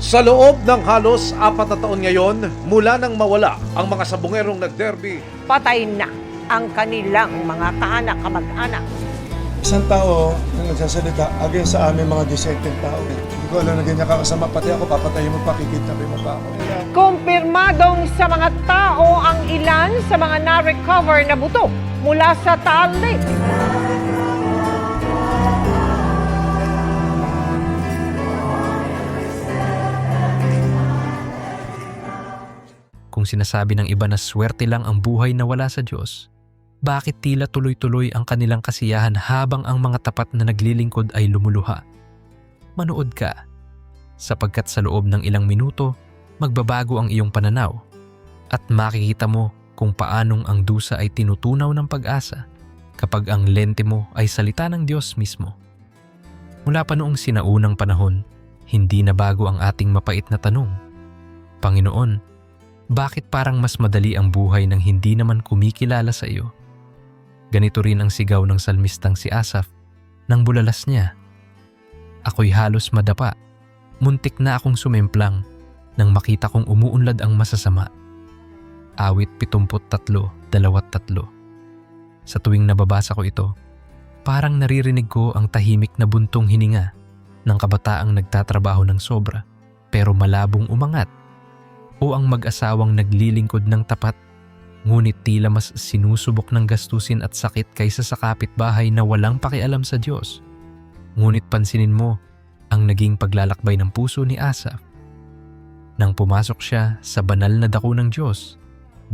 Sa loob ng halos 4 na taon ngayon, mula nang mawala ang mga sabungerong nagderby, Patay na ang kanilang mga kaanak, kamag-anak. Isang tao na nagsasalita against sa aming mga dissenting tao. Hindi ko alam na ganyan kakasama. Pati ako, papatayin mo pa, kikidnapin mo pa ako. Kumpirmadong sa mga tao ang ilan sa mga na-recover na buto mula sa Taal Lake. Kung sinasabi ng iba na swerte lang ang buhay na wala sa Diyos, bakit tila tuloy-tuloy ang kanilang kasiyahan habang ang mga tapat na naglilingkod ay lumuluha? Manood ka, sapagkat sa loob ng ilang minuto, magbabago ang iyong pananaw at makikita mo kung paanong ang dusa ay tinutunaw ng pag-asa kapag ang lente mo ay salita ng Diyos mismo. Mula pa noong sinaunang panahon, hindi na bago ang ating mapait na tanong, Panginoon, bakit parang mas madali ang buhay nang hindi naman kumikilala sa iyo? Ganito rin ang sigaw ng salmistang si Asaph nang bulalas niya. Ako'y halos madapa, muntik na akong sumemplang nang makita kong umuunlad ang masasama. Awit 73:23. Sa tuwing nababasa ko ito, parang naririnig ko ang tahimik na buntong hininga ng kabataang nagtatrabaho ng sobra pero malabong umangat, o ang mag-asawang naglilingkod ng tapat ngunit tila mas sinusubok ng gastusin at sakit kaysa sa kapitbahay na walang pakialam sa Diyos. Ngunit pansinin mo ang naging paglalakbay ng puso ni Asaph. Nang pumasok siya sa banal na dako ng Diyos,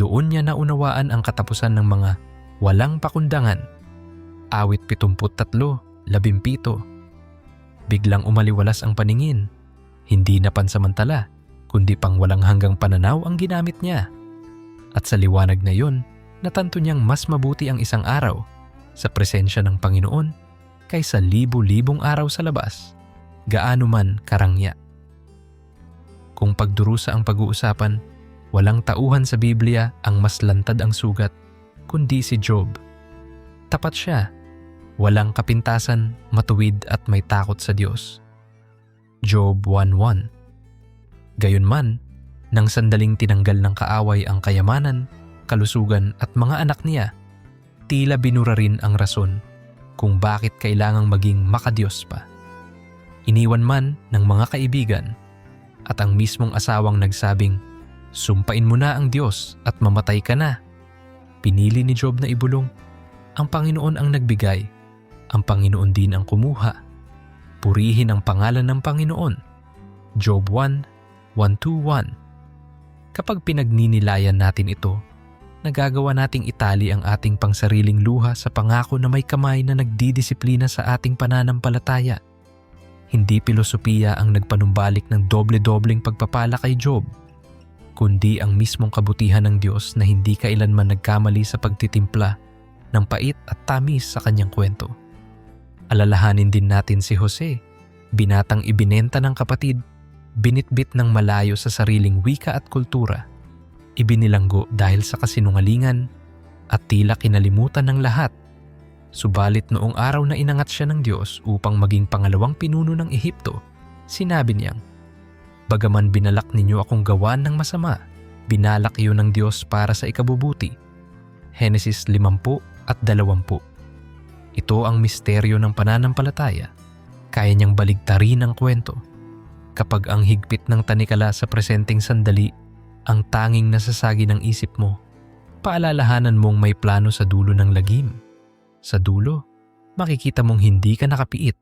doon niya naunawaan ang katapusan ng mga walang pakundangan. Awit 73:17. Biglang umaliwalas ang paningin, hindi na pansamantala, kundi pang walang hanggang pananaw ang ginamit niya. At sa liwanag na yun, natanto niyang mas mabuti ang isang araw sa presensya ng Panginoon kaysa libu-libong araw sa labas, gaano man karangya. Kung pagdurusa ang pag-uusapan, walang tauhan sa Biblia ang mas lantad ang sugat, kundi si Job. Tapat siya, walang kapintasan, matuwid at may takot sa Diyos. Job 1:1. Gayunman, nang sandaling tinanggal ng kaaway ang kayamanan, kalusugan at mga anak niya, tila binura rin ang rason kung bakit kailangang maging makadiyos pa. Iniwan man ng mga kaibigan at ang mismong asawang nagsabing, "Sumpain mo na ang Diyos at mamatay ka na." Pinili ni Job na ibulong. Ang Panginoon ang nagbigay, ang Panginoon din ang kumuha. Purihin ang pangalan ng Panginoon. Job 1:1-1. Kapag pinagninilayan natin ito, nagagawa nating itali ang ating pangsariling luha sa pangako na may kamay na nagdidisiplina sa ating pananampalataya. Hindi pilosopiya ang nagpanumbalik ng doble-dobleng pagpapala kay Job, kundi ang mismong kabutihan ng Diyos na hindi kailanman nagkamali sa pagtitimpla ng pait at tamis sa kanyang kwento. Alalahanin din natin si Jose, binatang ibinenta ng kapatid, binitbit ng malayo sa sariling wika at kultura, ibinilanggo dahil sa kasinungalingan at tila kinalimutan ng lahat. Subalit noong araw na inangat siya ng Diyos upang maging pangalawang pinuno ng Ehipto, sinabi niyang, "Bagaman binalak ninyo akong gawan ng masama, binalak iyon ng Diyos para sa ikabubuti." Henesis 50:20. Ito ang misteryo ng pananampalataya. Kaya niyang baligtarin ang kwento. Kapag ang higpit ng tanikala sa presenteng sandali ang tanging nasasagi ng isip mo, paalalahanan mong may plano sa dulo ng lagim. Sa dulo, makikita mong hindi ka nakapiit.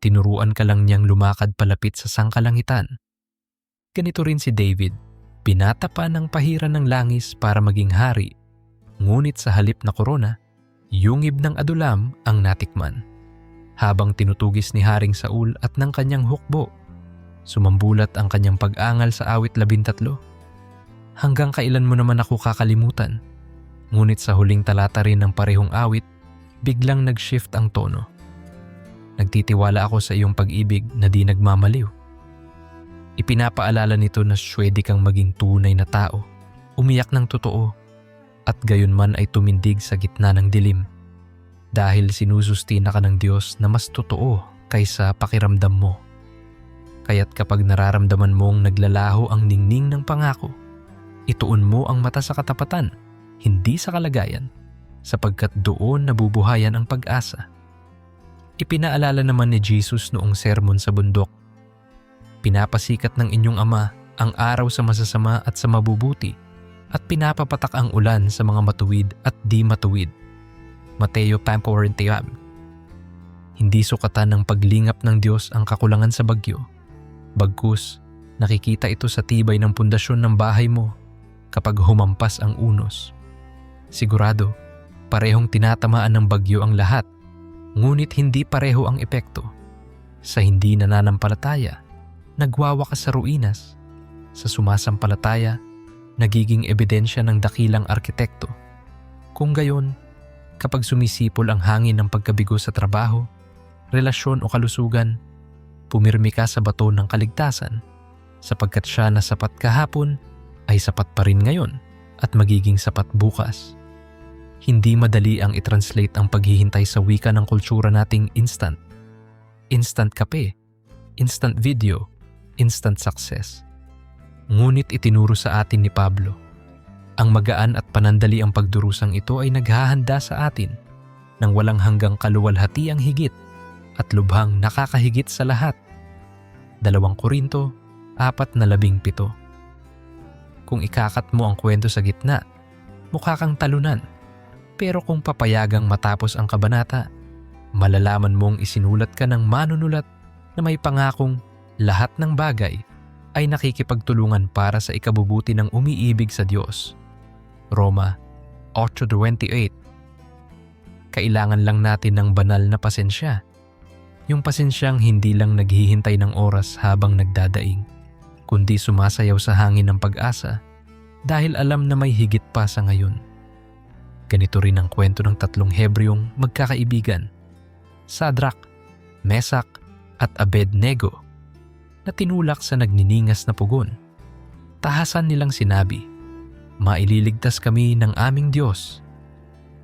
Tinuruan ka lang niyang lumakad palapit sa sangkalangitan. Ganito rin si David, binata pa ng pahiran ng langis para maging hari, ngunit sa halip na korona, yungib ng adulam ang natikman. Habang tinutugis ni Haring Saul at ng kanyang hukbo, sumambulat ang kanyang pag-angal sa awit 13. "Hanggang kailan mo naman ako kakalimutan?" Ngunit sa huling talata rin ng parehong awit, biglang nag-shift ang tono. "Nagtitiwala ako sa iyong pag-ibig na di nagmamaliw." Ipinapaalala nito na swede kang maging tunay na tao, umiyak ng totoo, at gayunman ay tumindig sa gitna ng dilim. Dahil sinusustina ka ng Diyos na mas totoo kaysa pakiramdam mo. Kaya't kapag nararamdaman mong naglalaho ang ningning ng pangako, ituon mo ang mata sa katapatan, hindi sa kalagayan, sapagkat doon nabubuhayan ang pag-asa. Ipinaalala naman ni Jesus noong sermon sa bundok, pinapasikat ng inyong Ama ang araw sa masasama at sa mabubuti, at pinapapatak ang ulan sa mga matuwid at di matuwid. Mateo 5:41. Hindi sukatan ng paglingap ng Diyos ang kakulangan sa bagyo. Bagkus, nakikita ito sa tibay ng pundasyon ng bahay mo kapag humampas ang unos. Sigurado, parehong tinatamaan ng bagyo ang lahat, ngunit hindi pareho ang epekto. Sa hindi nananampalataya, nagwawakas sa ruinas. Sa sumasampalataya, nagiging ebidensya ng dakilang arkitekto. Kung gayon, kapag sumisipol ang hangin ng pagkabigo sa trabaho, relasyon o kalusugan, pumirmi ka sa bato ng kaligtasan, sapagkat siya na sapat kahapon ay sapat pa rin ngayon at magiging sapat bukas. Hindi madali ang i-translate ang paghihintay sa wika ng kultura nating instant. Instant kape, instant video, instant success. Ngunit itinuro sa atin ni Pablo, ang magaan at panandali ang pagdurusang ito ay naghahanda sa atin ng walang hanggang kaluwalhati ang higit at lubhang nakakahigit sa lahat. 2 Korinto 4:17. Kung ikakat mo ang kwento sa gitna, mukha kang talunan. Pero kung papayagang matapos ang kabanata, malalaman mong isinulat ka ng manunulat na may pangakong lahat ng bagay ay nakikipagtulungan para sa ikabubuti ng umiibig sa Diyos. Roma 8:28. Kailangan lang natin ng banal na pasensya. Yung pasensyang hindi lang naghihintay ng oras habang nagdadaing, kundi sumasayaw sa hangin ng pag-asa dahil alam na may higit pa sa ngayon. Ganito rin ang kwento ng 3 Hebreong magkakaibigan, Sadrach, Mesak at Abednego, na tinulak sa nagniningas na pugon. Tahasan nilang sinabi, "Maililigtas kami ng aming Diyos."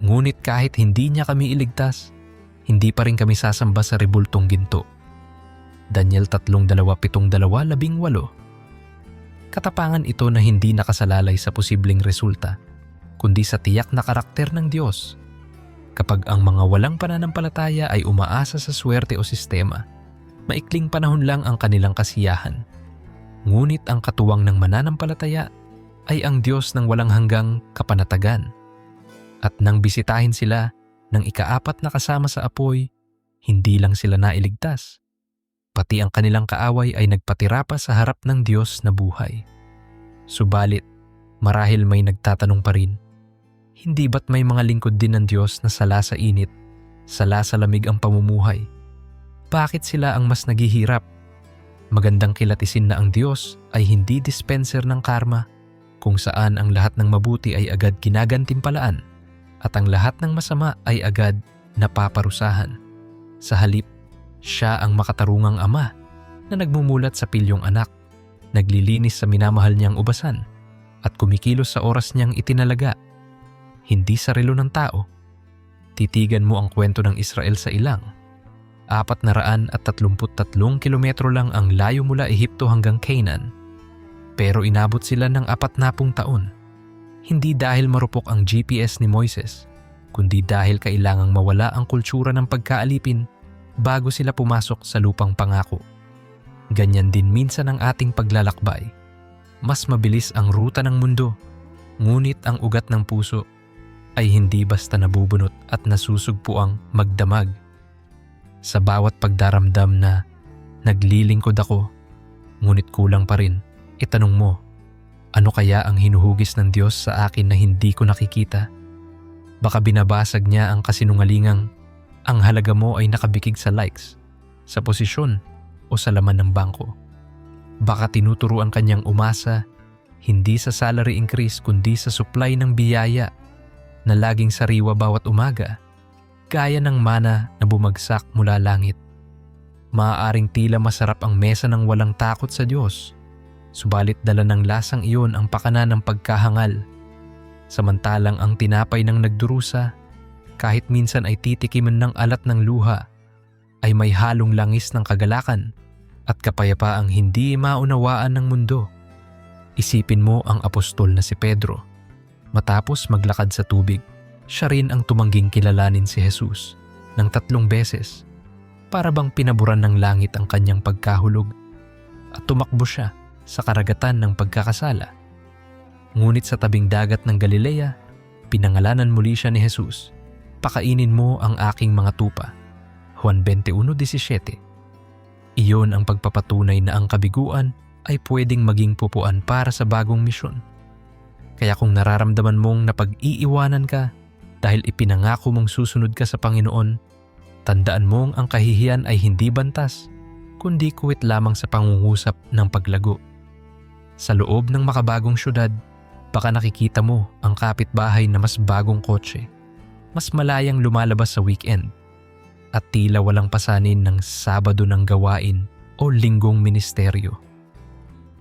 Ngunit kahit hindi niya kami iligtas, hindi pa rin kami sasamba sa rebultong ginto. Daniel 3:2-18. Katapangan ito na hindi nakasalalay sa posibleng resulta, kundi sa tiyak na karakter ng Diyos. Kapag ang mga walang pananampalataya ay umaasa sa swerte o sistema, maikling panahon lang ang kanilang kasiyahan. Ngunit ang katuwang ng mananampalataya ay ang Diyos ng walang hanggang kapanatagan. At nang bisitahin sila ng ika-4 na kasama sa apoy, hindi lang sila nailigtas, pati ang kanilang kaaway ay nagpatira pa sa harap ng Diyos na buhay. Subalit, marahil may nagtatanong pa rin, hindi ba't may mga lingkod din ng Diyos na sala sa init, sala sa lamig ang pamumuhay? Bakit sila ang mas naghihirap? Magandang kilatisin na ang Diyos ay hindi dispenser ng karma, kung saan ang lahat ng mabuti ay agad ginagantimpalaan at ang lahat ng masama ay agad napaparusahan. Sa halip, siya ang makatarungang ama na nagmumulat sa pilyong anak, naglilinis sa minamahal niyang ubasan, at kumikilos sa oras niyang itinalaga. Hindi sa relo ng tao. Titigan mo ang kwento ng Israel sa ilang. 433 kilometro lang ang layo mula Ehipto hanggang Canaan. Pero inabot sila ng 40 taon. Hindi dahil marupok ang GPS ni Moises, kundi dahil kailangang mawala ang kultura ng pagkaalipin bago sila pumasok sa lupang pangako. Ganyan din minsan ang ating paglalakbay. Mas mabilis ang ruta ng mundo, ngunit ang ugat ng puso ay hindi basta nabubunot at nasusugpuang magdamag. Sa bawat pagdaramdam na naglilingkod ako, ngunit kulang pa rin, itanong mo, ano kaya ang hinuhugis ng Diyos sa akin na hindi ko nakikita? Baka binabasag niya ang kasinungalingang ang halaga mo ay nakabikig sa likes, sa posisyon o sa laman ng bangko. Baka tinuturuan kanyang umasa hindi sa salary increase kundi sa supply ng biyaya na laging sariwa bawat umaga, gaya ng mana na bumagsak mula langit. Maaaring tila masarap ang mesa ng walang takot sa Diyos, subalit dala ng lasang iyon ang pakana ng pagkahangal. Samantalang ang tinapay ng nagdurusa, kahit minsan ay titikiman ng alat ng luha, ay may halong langis ng kagalakan at kapayapaang hindi maunawaan ng mundo. Isipin mo ang apostol na si Pedro. Matapos maglakad sa tubig, siya rin ang tumangging kilalanin si Jesus ng 3 beses para bang pinaburan ng langit ang kanyang pagkahulog at tumakbo siya sa karagatan ng pagkakasala. Ngunit sa tabing dagat ng Galilea, pinangalanan muli siya ni Jesus, "Pakainin mo ang aking mga tupa." Juan 21:17. Iyon ang pagpapatunay na ang kabiguan ay pwedeng maging pupuan para sa bagong misyon. Kaya kung nararamdaman mong napag-iiwanan ka dahil ipinangako mong susunod ka sa Panginoon, tandaan mong ang kahihiyan ay hindi bantas, kundi kuwit lamang sa pangungusap ng paglago. Sa loob ng makabagong syudad, baka nakikita mo ang kapitbahay na mas bagong kotse, mas malayang lumalabas sa weekend, at tila walang pasanin ng Sabado ng gawain o Linggong ministeryo.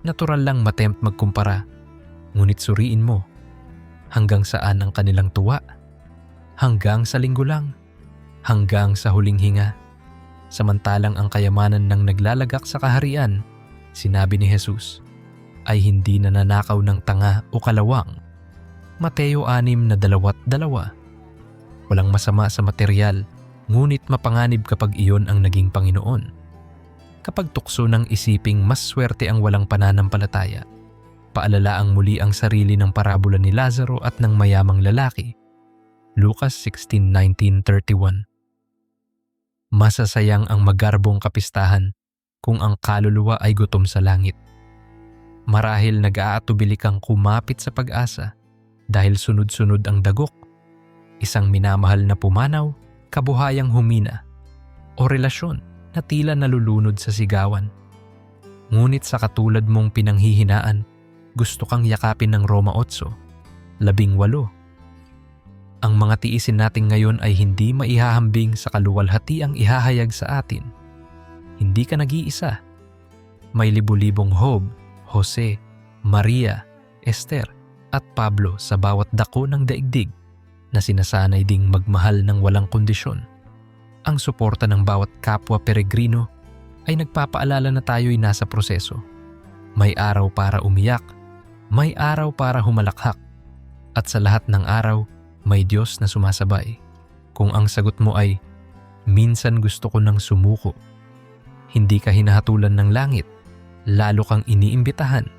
Natural lang matempt magkumpara, ngunit suriin mo, hanggang saan ang kanilang tuwa? Hanggang sa linggo lang, hanggang sa huling hinga. Samantalang ang kayamanan ng naglalagak sa kaharian, sinabi ni Jesus, ay hindi nananakaw ng tanga o kalawang. Mateo 6:22. Walang masama sa material, ngunit mapanganib kapag iyon ang naging Panginoon. Kapag tukso ng isiping mas swerte ang walang pananampalataya, paalalaang muli ang sarili ng parabola ni Lazaro at ng mayamang lalaki. Lucas 16:19-31. Masasayang ang magarbong kapistahan kung ang kaluluwa ay gutom sa langit. Marahil nag-aatubili kang kumapit sa pag-asa dahil sunod-sunod ang dagok, isang minamahal na pumanaw, kabuhayang humina, o relasyon na tila nalulunod sa sigawan. Ngunit sa katulad mong pinanghihinaan, gusto kang yakapin ng Roma 8:18. Ang mga tiisin natin ngayon ay hindi maihahambing sa kaluwalhatiang ihahayag sa atin. Hindi ka nag-iisa. May libu-libong Job, Jose, Maria, Esther at Pablo sa bawat dako ng daigdig na sinasanay ding magmahal ng walang kondisyon. Ang suporta ng bawat kapwa peregrino ay nagpapaalala na tayo'y nasa proseso. May araw para umiyak, may araw para humalakhak, at sa lahat ng araw, may Diyos na sumasabay. Kung ang sagot mo ay, minsan gusto ko nang sumuko, hindi ka hinahatulan ng langit, lalo kang iniimbitahan.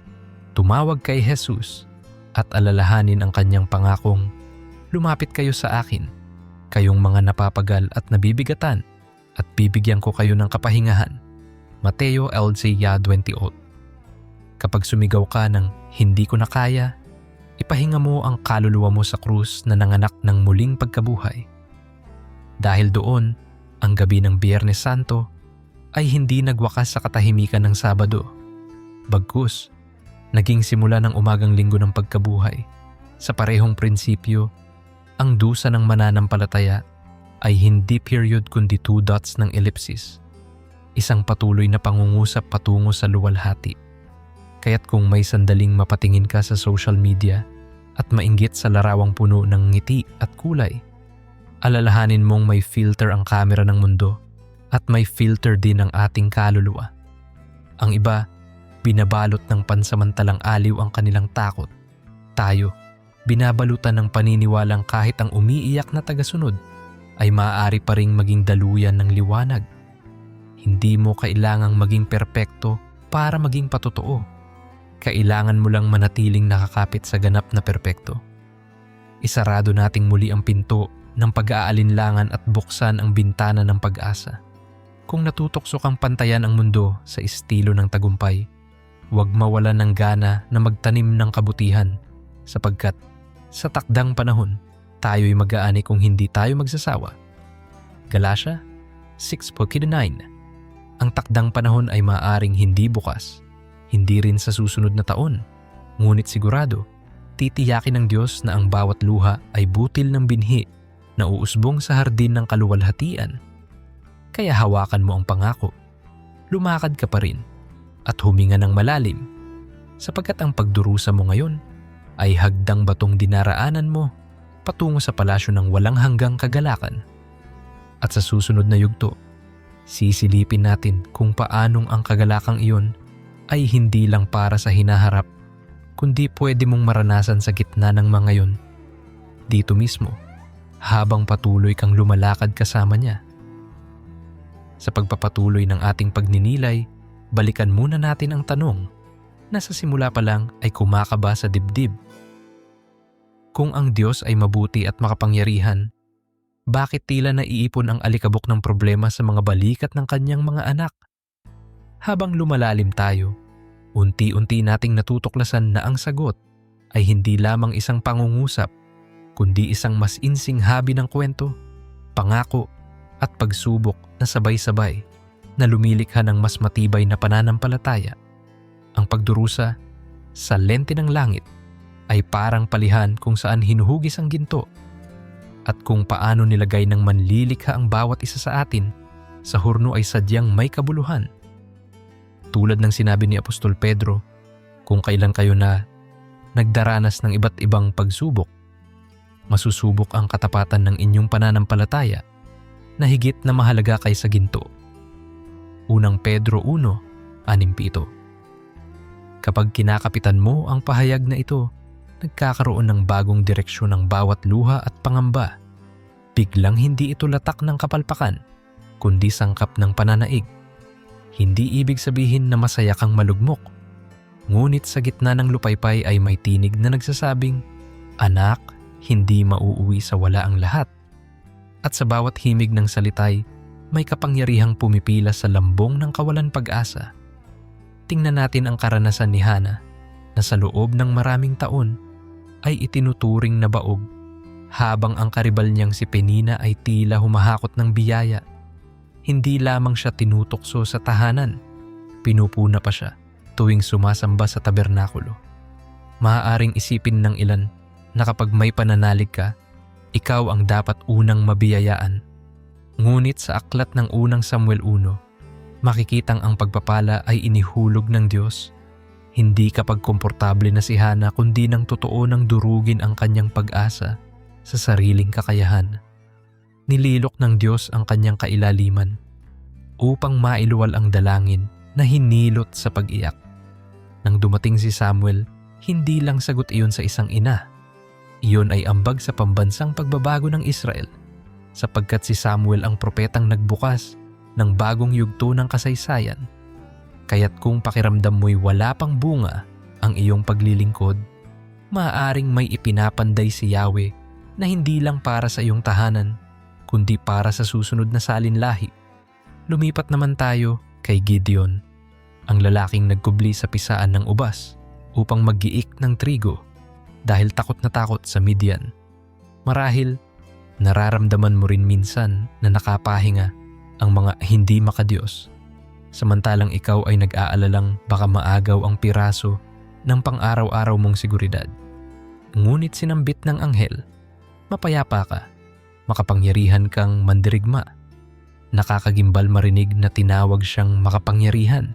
Tumawag kay Jesus at alalahanin ang kanyang pangakong, "Lumapit kayo sa akin, kayong mga napapagal at nabibigatan, at bibigyan ko kayo ng kapahingahan." Mateo 11:28. Kapag sumigaw ka ng "hindi ko na kaya", ipahinga mo ang kaluluwa mo sa krus na nanganak ng muling pagkabuhay. Dahil doon, ang gabi ng Biyernes Santo ay hindi nagwakas sa katahimikan ng Sabado. Bagkus, naging simula ng umagang linggo ng pagkabuhay. Sa parehong prinsipyo, ang dusa ng mananampalataya ay hindi period kundi 2 dots ng ellipsis. Isang patuloy na pangungusap patungo sa luwalhati. Kaya't kung may sandaling mapatingin ka sa social media at mainggit sa larawang puno ng ngiti at kulay, alalahanin mong may filter ang kamera ng mundo at may filter din ang ating kaluluwa. Ang iba, binabalot ng pansamantalang aliw ang kanilang takot. Tayo, binabalutan ng paniniwalang kahit ang umiiyak na tagasunod ay maaari pa ring maging daluyan ng liwanag. Hindi mo kailangang maging perpekto para maging patotoo. Kailangan mo lang manatiling nakakapit sa ganap na perpekto. Isarado nating muli ang pinto ng pag-aalinlangan at buksan ang bintana ng pag-asa. Kung natutuksok ang pantayan ang mundo sa estilo ng tagumpay, huwag mawalan ng gana na magtanim ng kabutihan, sapagkat sa takdang panahon, tayo'y mag-aani kung hindi tayo magsasawa. Galatia 6:9. Ang takdang panahon ay maaaring hindi bukas, hindi rin sa susunod na taon, ngunit sigurado, titiyakin ng Diyos na ang bawat luha ay butil ng binhi na uusbong sa hardin ng kaluwalhatian. Kaya hawakan mo ang pangako, lumakad ka pa rin, at huminga ng malalim, sapagkat ang pagdurusa mo ngayon ay hagdang batong dinaraanan mo patungo sa palasyo ng walang hanggang kagalakan. At sa susunod na yugto, Sisilipin natin kung paanong ang kagalakang iyon ay hindi lang para sa hinaharap, kundi pwede mong maranasan sa gitna ng mga yon. Dito mismo, habang patuloy kang lumalakad kasama niya. Sa pagpapatuloy ng ating pagninilay, balikan muna natin ang tanong na sa simula pa lang ay kumakaba sa dibdib. Kung ang Diyos ay mabuti at makapangyarihan, bakit tila naiipon ang alikabok ng problema sa mga balikat ng kanyang mga anak? Habang lumalalim tayo, unti-unti nating natutuklasan na ang sagot ay hindi lamang isang pangungusap, kundi isang mas insinghabi ng kwento, pangako at pagsubok na sabay-sabay na lumilikha ng mas matibay na pananampalataya. Ang pagdurusa sa lente ng langit ay parang palihan kung saan hinuhugis ang ginto at kung paano nilagay ng manlilikha ang bawat isa sa atin sa hurno ay sadyang may kabuluhan. Tulad ng sinabi ni Apostol Pedro, kung kailan kayo na nagdaranas ng iba't ibang pagsubok, masusubok ang katapatan ng inyong pananampalataya na higit na mahalaga kaysa ginto. Unang Pedro 1:6. Kapag kinakapitan mo ang pahayag na ito, nagkakaroon ng bagong direksyon ng bawat luha at pangamba. Biglang hindi ito latak ng kapalpakan, kundi sangkap ng pananaig. Hindi ibig sabihin na masaya kang malugmok. Ngunit sa gitna ng lupaypay ay may tinig na nagsasabing, "Anak, hindi mauuwi sa wala ang lahat." At sa bawat himig ng salitay, may kapangyarihang pumipila sa lambong ng kawalan pag-asa. Tingnan natin ang karanasan ni Hana na sa loob ng maraming taon ay itinuturing na baog habang ang karibal niyang si Penina ay tila humahakot ng biyaya. Hindi lamang siya tinutokso sa tahanan, pinupuna pa siya tuwing sumasamba sa tabernakulo. Maaaring isipin ng ilan na kapag may pananalig ka, ikaw ang dapat unang mabiyayaan. Ngunit sa aklat ng unang Samuel 1, makikitang ang pagpapala ay inihulog ng Diyos. Hindi kapag komportable na si Hana kundi nang totoo nang durugin ang kanyang pag-asa sa sariling kakayahan. Nililok ng Diyos ang kanyang kailaliman upang mailuwal ang dalangin na hinilot sa pag-iyak. Nang dumating si Samuel, hindi lang sagot iyon sa isang ina. Iyon ay ambag sa pambansang pagbabago ng Israel, sapagkat si Samuel ang propetang nagbukas ng bagong yugto ng kasaysayan. Kaya't kung pakiramdam mo'y wala pang bunga ang iyong paglilingkod, maaaring may ipinapanday si Yahweh na hindi lang para sa iyong tahanan, kundi para sa susunod na salinlahi. Lumipat naman tayo kay Gideon, ang lalaking nagkubli sa pisaan ng ubas upang maggiik ng trigo dahil takot na takot sa Midian. Marahil, nararamdaman mo rin minsan na nakapahinga ang mga hindi makadiyos, samantalang ikaw ay nag-aalalang baka maagaw ang piraso ng pang-araw-araw mong seguridad. Ngunit sinambit ng anghel, mapayapa ka, makapangyarihan kang mandirigma. Nakakagimbal marinig na tinawag siyang makapangyarihan,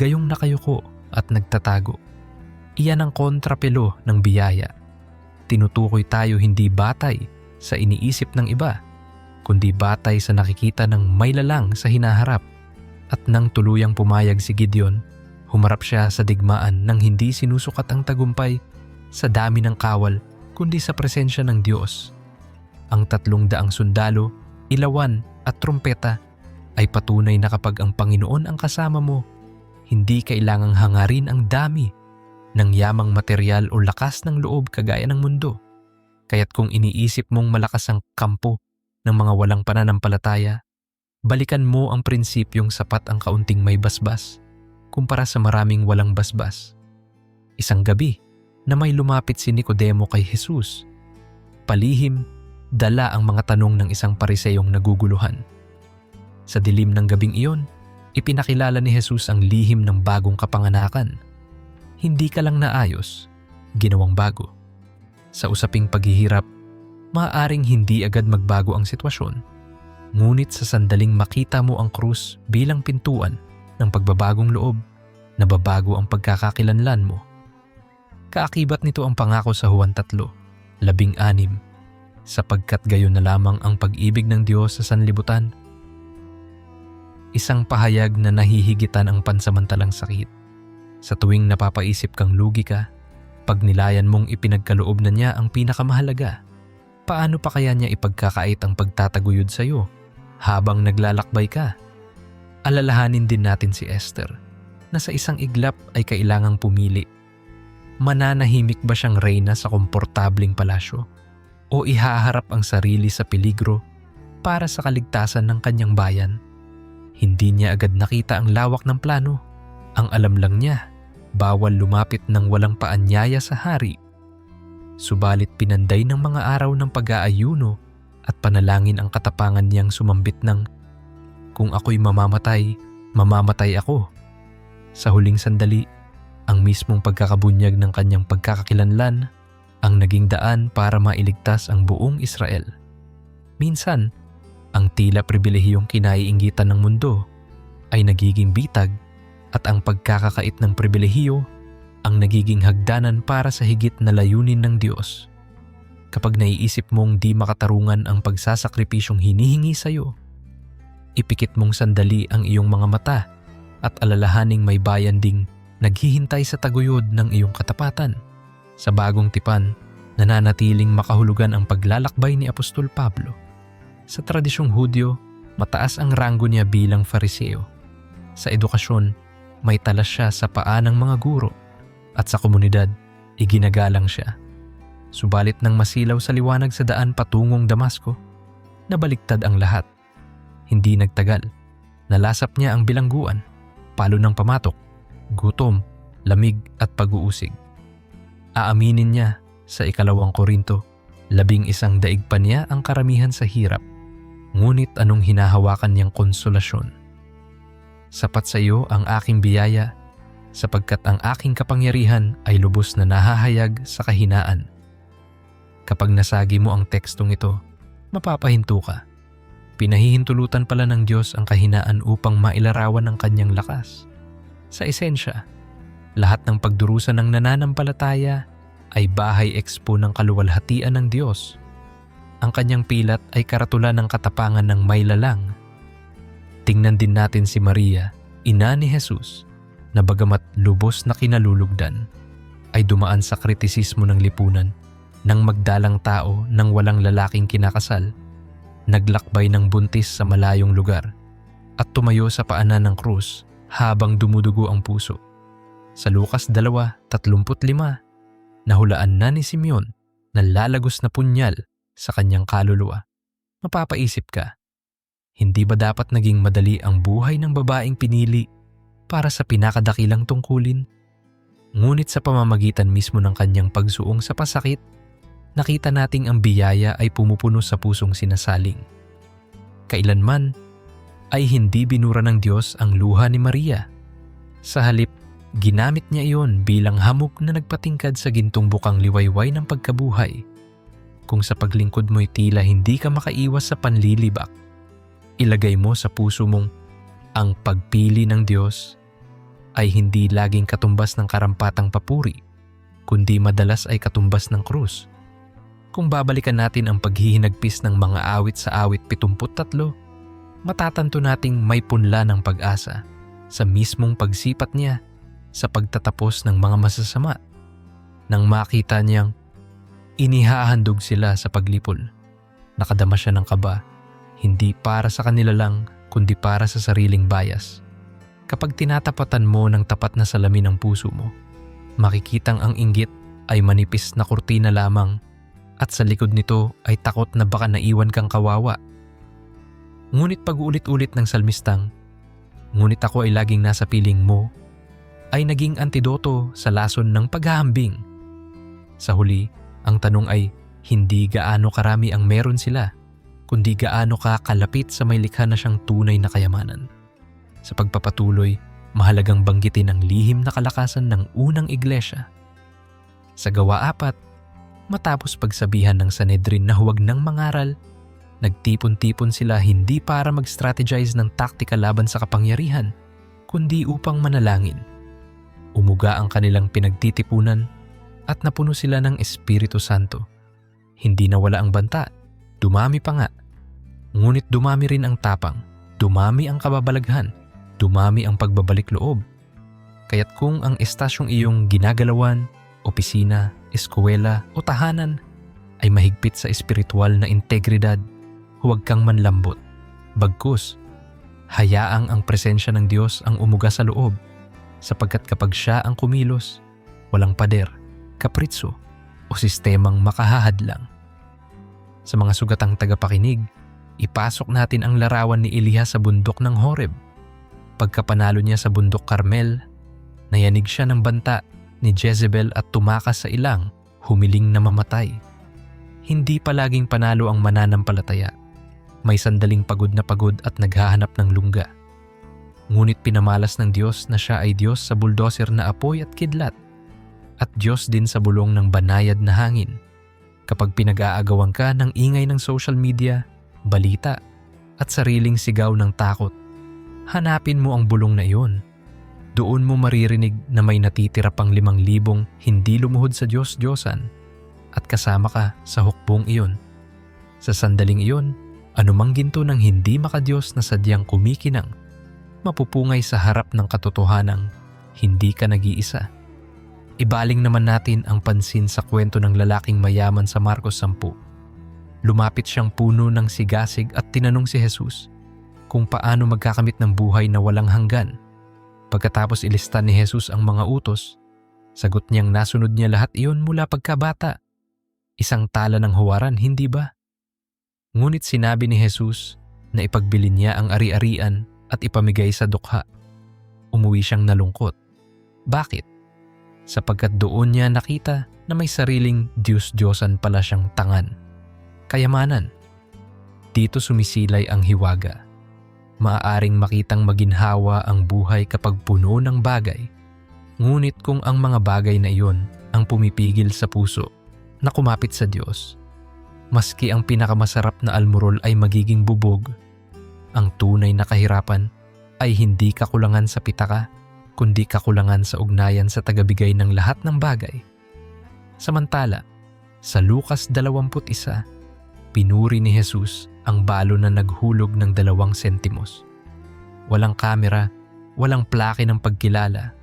gayong nakayuko at nagtatago. Iyan ang kontrapelo ng biyaya. Tinutukoy tayo hindi batay sa iniisip ng iba, kundi batay sa nakikita ng may lalang sa hinaharap. At nang tuluyang pumayag si Gideon, humarap siya sa digmaan nang hindi sinusukat ang tagumpay sa dami ng kawal, kundi sa presensya ng Diyos. Ang 300 sundalo, ilawan at trumpeta ay patunay na kapag ang Panginoon ang kasama mo, hindi kailangang hangarin ang dami ng yamang material o lakas ng loob kagaya ng mundo. Kaya't kung iniisip mong malakas ang kampo ng mga walang pananampalataya, balikan mo ang prinsipyong sapat ang kaunting may basbas kumpara sa maraming walang basbas. Isang gabi na may lumapit si Nicodemo kay Jesus. Palihim, dala ang mga tanong ng isang pariseyong naguguluhan. Sa dilim ng gabing iyon, ipinakilala ni Jesus ang lihim ng bagong kapanganakan. Hindi ka lang naayos, ginawang bago. Sa usaping paghihirap, maaaring hindi agad magbago ang sitwasyon. Ngunit sa sandaling makita mo ang krus bilang pintuan ng pagbabagong loob, nababago ang pagkakakilanlan mo. Kaakibat nito ang pangako sa Juan 3:16, sapagkat gayon na lamang ang pag-ibig ng Diyos sa sanlibutan, isang pahayag na nahihigitan ang pansamantalang sakit. Sa tuwing napapaisip kang lugi ka, pag nilayan mong ipinagkaloob na niya ang pinakamahalaga, paano pa kaya niya ipagkakait ang pagtataguyod sa iyo habang naglalakbay ka? Alalahanin din natin si Esther na sa isang iglap ay kailangang pumili. Mananahimik ba siyang reyna sa komportabling palasyo o ihaharap ang sarili sa peligro para sa kaligtasan ng kanyang bayan? Hindi niya agad nakita ang lawak ng plano. Ang alam lang niya, bawal lumapit ng walang paanyaya sa hari. Subalit pinanday ng mga araw ng pag-aayuno at panalangin ang katapangan niyang sumambit ng, "Kung ako'y mamamatay, mamamatay ako." Sa huling sandali, ang mismong pagkakabunyag ng kanyang pagkakakilanlan ang naging daan para mailigtas ang buong Israel. Minsan, ang tila pribilehiyong kinaiinggitan ng mundo ay nagiging bitag at ang pagkakakait ng pribilehiyo ang nagiging hagdanan para sa higit na layunin ng Diyos. Kapag naiisip mong di makatarungan ang pagsasakripisyong hinihingi sa iyo, ipikit mong sandali ang iyong mga mata at alalahaning may bayan ding naghihintay sa taguyod ng iyong katapatan. Sa bagong tipan, nananatiling makahulugan ang paglalakbay ni Apostol Pablo. Sa tradisyong Hudyo, mataas ang ranggo niya bilang Fariseo. Sa edukasyon, may talas siya sa paa ng mga guro at sa komunidad, iginagalang siya. Subalit nang masilaw sa liwanag sa daan patungong Damasco, nabaliktad ang lahat. Hindi nagtagal, nalasap niya ang bilangguan, palo ng pamatok, gutom, lamig at pag-uusig. Aaminin niya sa 2 Korinto, 11 daig pa niya ang karamihan sa hirap. Ngunit anong hinahawakan niyang konsolasyon? Sapat sa iyo ang aking biyaya, sapagkat ang aking kapangyarihan ay lubos na nahahayag sa kahinaan. Kapag nasagi mo ang tekstong ito, mapapahinto ka. Pinahihintulutan pala ng Diyos ang kahinaan upang mailarawan ang kanyang lakas. Sa esensya, lahat ng pagdurusa ng nananampalataya ay bahay expo ng kaluwalhatian ng Diyos. Ang kanyang pilat ay karatulan ng katapangan ng may lalang. Tingnan din natin si Maria, ina ni Jesus, na bagamat lubos na kinalulugdan, ay dumaan sa kritisismo ng lipunan ng magdalang tao ng walang lalaking kinakasal, naglakbay ng buntis sa malayong lugar, at tumayo sa paanan ng krus habang dumudugo ang puso. Sa Lucas 2:35, nahulaan na ni Simeon na lalagos na punyal sa kanyang kaluluwa. Mapapaisip ka, hindi ba dapat naging madali ang buhay ng babaeng pinili para sa pinakadakilang tungkulin? Ngunit sa pamamagitan mismo ng kanyang pagsuong sa pasakit, nakita nating ang biyaya ay pumupuno sa pusong sinasaling. Kailanman ay hindi binura ng Diyos ang luha ni Maria. Sa halip, ginamit niya iyon bilang hamog na nagpatingkad sa gintong bukang liwayway ng pagkabuhay. Kung sa paglingkod mo'y tila hindi ka makaiwas sa panlilibak, ilagay mo sa puso mong ang pagpili ng Diyos ay hindi laging katumbas ng karampatang papuri, kundi madalas ay katumbas ng krus. Kung babalikan natin ang paghihinagpis ng mga awit sa awit 73, matatanto nating may punla ng pag-asa sa mismong pagsipat niya sa pagtatapos ng mga masasama. Nang makita niyang inihahandog sila sa paglipol, nakadama siya ng kaba, hindi para sa kanila lang kundi para sa sariling bias. Kapag tinatapatan mo ng tapat na salamin ang puso mo, makikitang ang inggit ay manipis na kurtina lamang at sa likod nito ay takot na baka naiwan kang kawawa. Ngunit pag-ulit-ulit ng salmistang, "Ngunit ako ay laging nasa piling mo," ay naging antidoto sa lason ng paghahambing. Sa huli, ang tanong ay hindi gaano karami ang meron sila, kundi gaano ka kalapit sa may likha na siyang tunay na kayamanan. Sa pagpapatuloy, mahalagang banggitin ang lihim na kalakasan ng unang iglesia. Sa Gawa 4, matapos pagsabihan ng Sanhedrin na huwag nang mangaral, nagtipon-tipon sila hindi para mag-strategize ng taktika laban sa kapangyarihan, kundi upang manalangin. Umuga ang kanilang pinagtitipunan at napuno sila ng Espiritu Santo. Hindi nawala ang banta, dumami pa nga. Ngunit dumami rin ang tapang, dumami ang kababalaghan, dumami ang pagbabalik loob. Kaya't kung ang estasyong iyong ginagalawan, opisina, eskwela o tahanan ay mahigpit sa espiritual na integridad, huwag kang manlambot. Bagkus, hayaang ang presensya ng Diyos ang umuga sa loob, sapagkat kapag siya ang kumilos, walang pader, kapritso o sistemang makahahadlang. Sa mga sugatang tagapakinig, ipasok natin ang larawan ni Eliya sa bundok ng Horeb. Pagkapanalo niya sa bundok Carmel, nayanig siya ng banta ni Jezebel at tumakas sa ilang, humiling na mamatay. Hindi palaging panalo ang mananampalataya. May sandaling pagod at naghahanap ng lungga. Ngunit pinamalas ng Diyos na siya ay Diyos sa buldoser na apoy at kidlat, at Diyos din sa bulong ng banayad na hangin. Kapag pinag-aagawan ka ng ingay ng social media, balita, at sariling sigaw ng takot, hanapin mo ang bulong na iyon. Doon mo maririnig na may natitira pang 5,000 hindi lumuhod sa Diyos-Diyosan at kasama ka sa hukbong iyon. Sa sandaling iyon, anumang ginto ng hindi makadiyos na sadyang kumikinang, mapupungay sa harap ng katotohanang hindi ka nag-iisa. Ibaling naman natin ang pansin sa kwento ng lalaking mayaman sa Marcos 10. Lumapit siyang puno ng sigasig at tinanong si Jesus kung paano magkakamit ng buhay na walang hanggan. Pagkatapos ilista ni Jesus ang mga utos, sagot niyang nasunod niya lahat iyon mula pagkabata. Isang tala ng huwaran, hindi ba? Ngunit sinabi ni Jesus na ipagbili niya ang ari-arian at ipamigay sa dukha. Umuwi siyang nalungkot. Bakit? Sapagkat doon niya nakita na may sariling Diyos-Diyosan pala siyang tangan. Kayamanan. Dito sumisilay ang hiwaga. Maaaring makitang maginhawa ang buhay kapag puno ng bagay. Ngunit kung ang mga bagay na iyon ang pumipigil sa puso na kumapit sa Diyos, maski ang pinakamasarap na almurol ay magiging bubog. Ang tunay na kahirapan ay hindi kakulangan sa pitaka, kundi kakulangan sa ugnayan sa tagabigay ng lahat ng bagay. Samantala, sa Lucas 21, pinuri ni Jesus ang balo na naghulog ng 2 sentimos. Walang kamera, walang plake ng pagkilala,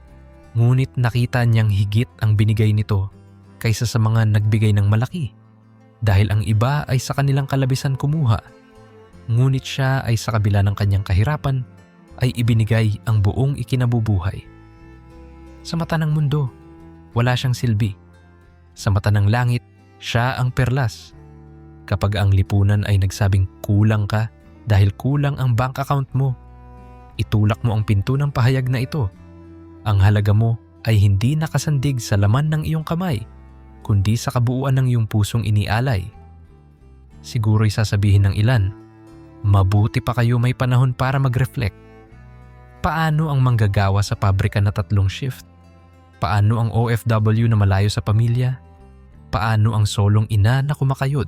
ngunit nakita niyang higit ang binigay nito kaysa sa mga nagbigay ng malaki, dahil ang iba ay sa kanilang kalabisan kumuha, ngunit siya ay sa kabila ng kanyang kahirapan ay ibinigay ang buong ikinabubuhay. Sa mata ng mundo, wala siyang silbi. Sa mata ng langit, siya ang perlas. Kapag ang lipunan ay nagsabing kulang ka dahil kulang ang bank account mo, itulak mo ang pinto ng pahayag na ito. Ang halaga mo ay hindi nakasandig sa laman ng iyong kamay, kundi sa kabuuan ng iyong pusong inialay. Siguro'y sasabihin ng ilan, mabuti pa kayo may panahon para mag-reflect. Paano ang manggagawa sa pabrika na 3 shift? Paano ang OFW na malayo sa pamilya? Paano ang solong ina na kumakayod?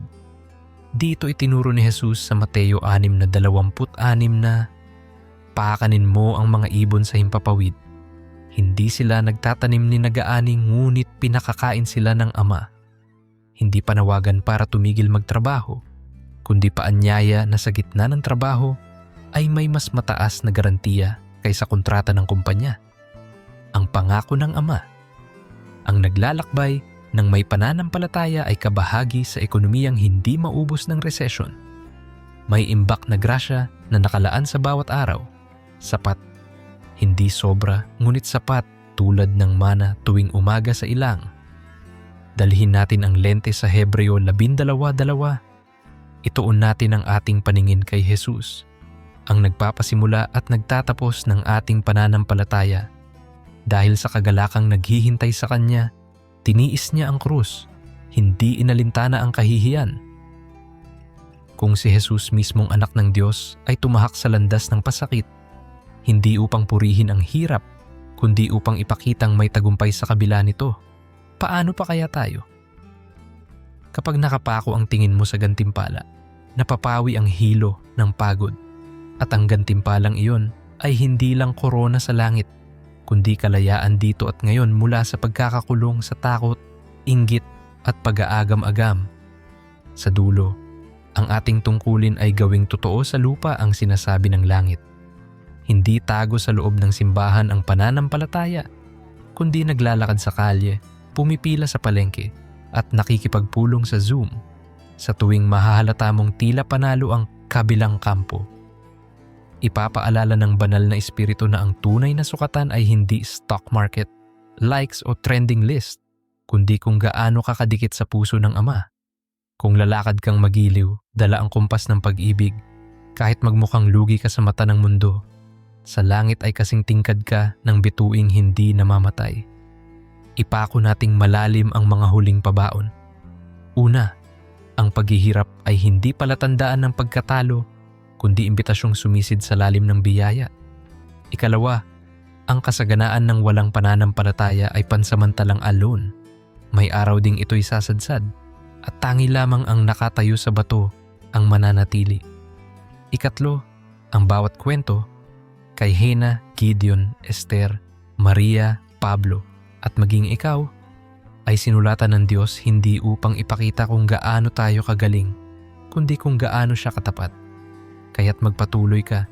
Dito itinuro ni Jesus sa Mateo 6:26 na pakanin mo ang mga ibon sa himpapawid. Hindi sila nagtatanim ni nag-aani ngunit pinakakain sila ng Ama. Hindi panawagan para tumigil magtrabaho, kundi paanyaya na sa gitna ng trabaho ay may mas mataas na garantiya kaysa kontrata ng kumpanya. Ang pangako ng Ama. Ang naglalakbay ng may pananampalataya ay kabahagi sa ekonomiyang hindi maubos ng resesyon. May imbak na grasya na nakalaan sa bawat araw. Sapat. Hindi sobra, ngunit sapat tulad ng mana tuwing umaga sa ilang. Dalhin natin ang lente sa Hebreo 12:2. Ituon natin ang ating paningin kay Jesus, ang nagpapasimula at nagtatapos ng ating pananampalataya. Dahil sa kagalakang naghihintay sa Kanya, tiniis niya ang krus, hindi inalintana ang kahihiyan. Kung si Jesus mismong anak ng Diyos ay tumahak sa landas ng pasakit, hindi upang purihin ang hirap, kundi upang ipakitang may tagumpay sa kabila nito, paano pa kaya tayo? Kapag nakapako ang tingin mo sa gantimpala, napapawi ang hilo ng pagod, at ang gantimpalang iyon ay hindi lang korona sa langit, kundi kalayaan dito at ngayon mula sa pagkakakulong sa takot, inggit at pag-aagam-agam. Sa dulo, Ang ating tungkulin ay gawing totoo sa lupa ang sinasabi ng langit. Hindi tago sa loob ng simbahan ang pananampalataya, kundi naglalakad sa kalye, pumipila sa palengke, at nakikipagpulong sa Zoom sa tuwing mahahalata mong tila panalo ang kabilang kampo. Ipapaalala ng banal na espiritu na ang tunay na sukatan ay hindi stock market, likes o trending list, kundi kung gaano ka kadikit sa puso ng Ama. Kung lalakad kang magiliw, dala ang kumpas ng pag-ibig, kahit magmukhang lugi ka sa mata ng mundo, sa langit ay kasing tingkad ka ng bituing hindi namamatay. Ipako nating malalim ang mga huling pabaon. Una, ang paghihirap ay hindi palatandaan ng pagkatalo, kundi imbitasyong sumisid sa lalim ng biyaya. Ikalawa, ang kasaganaan ng walang pananampalataya ay pansamantalang alon. May araw ding ito'y sasadsad, at tangi lamang ang nakatayo sa bato ang mananatili. Ikatlo, ang bawat kwento, kay Hena, Gideon, Esther, Maria, Pablo, at maging ikaw, ay sinulatan ng Diyos hindi upang ipakita kung gaano tayo kagaling, kundi kung gaano siya katapat. Kaya't magpatuloy ka.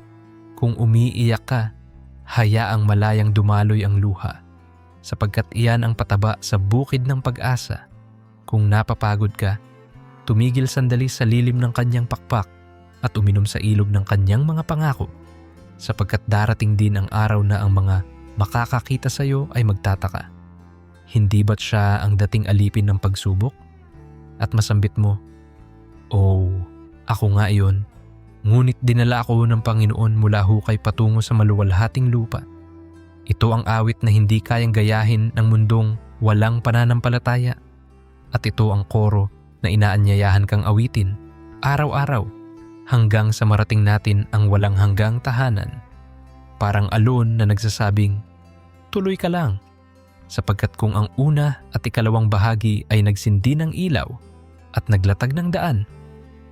Kung umiiyak ka, hayaang malayang dumaloy ang luha, sapagkat iyan ang pataba sa bukid ng pag-asa. Kung napapagod ka, tumigil sandali sa lilim ng kanyang pakpak at uminom sa ilog ng kanyang mga pangako, sapagkat darating din ang araw na ang mga makakakita sa iyo ay magtataka. Hindi ba't siya ang dating alipin ng pagsubok? At masambit mo, "Oh, ako nga iyon. Ngunit dinala ako ng Panginoon mula hukay patungo sa maluwalhating lupa." Ito ang awit na hindi kayang gayahin ng mundong walang pananampalataya. At ito ang koro na inaanyayahan kang awitin araw-araw hanggang sa marating natin ang walang hanggang tahanan. Parang alon na nagsasabing, "Tuloy ka lang." Sapagkat kung ang una at ikalawang bahagi ay nagsindi ng ilaw at naglatag ng daan,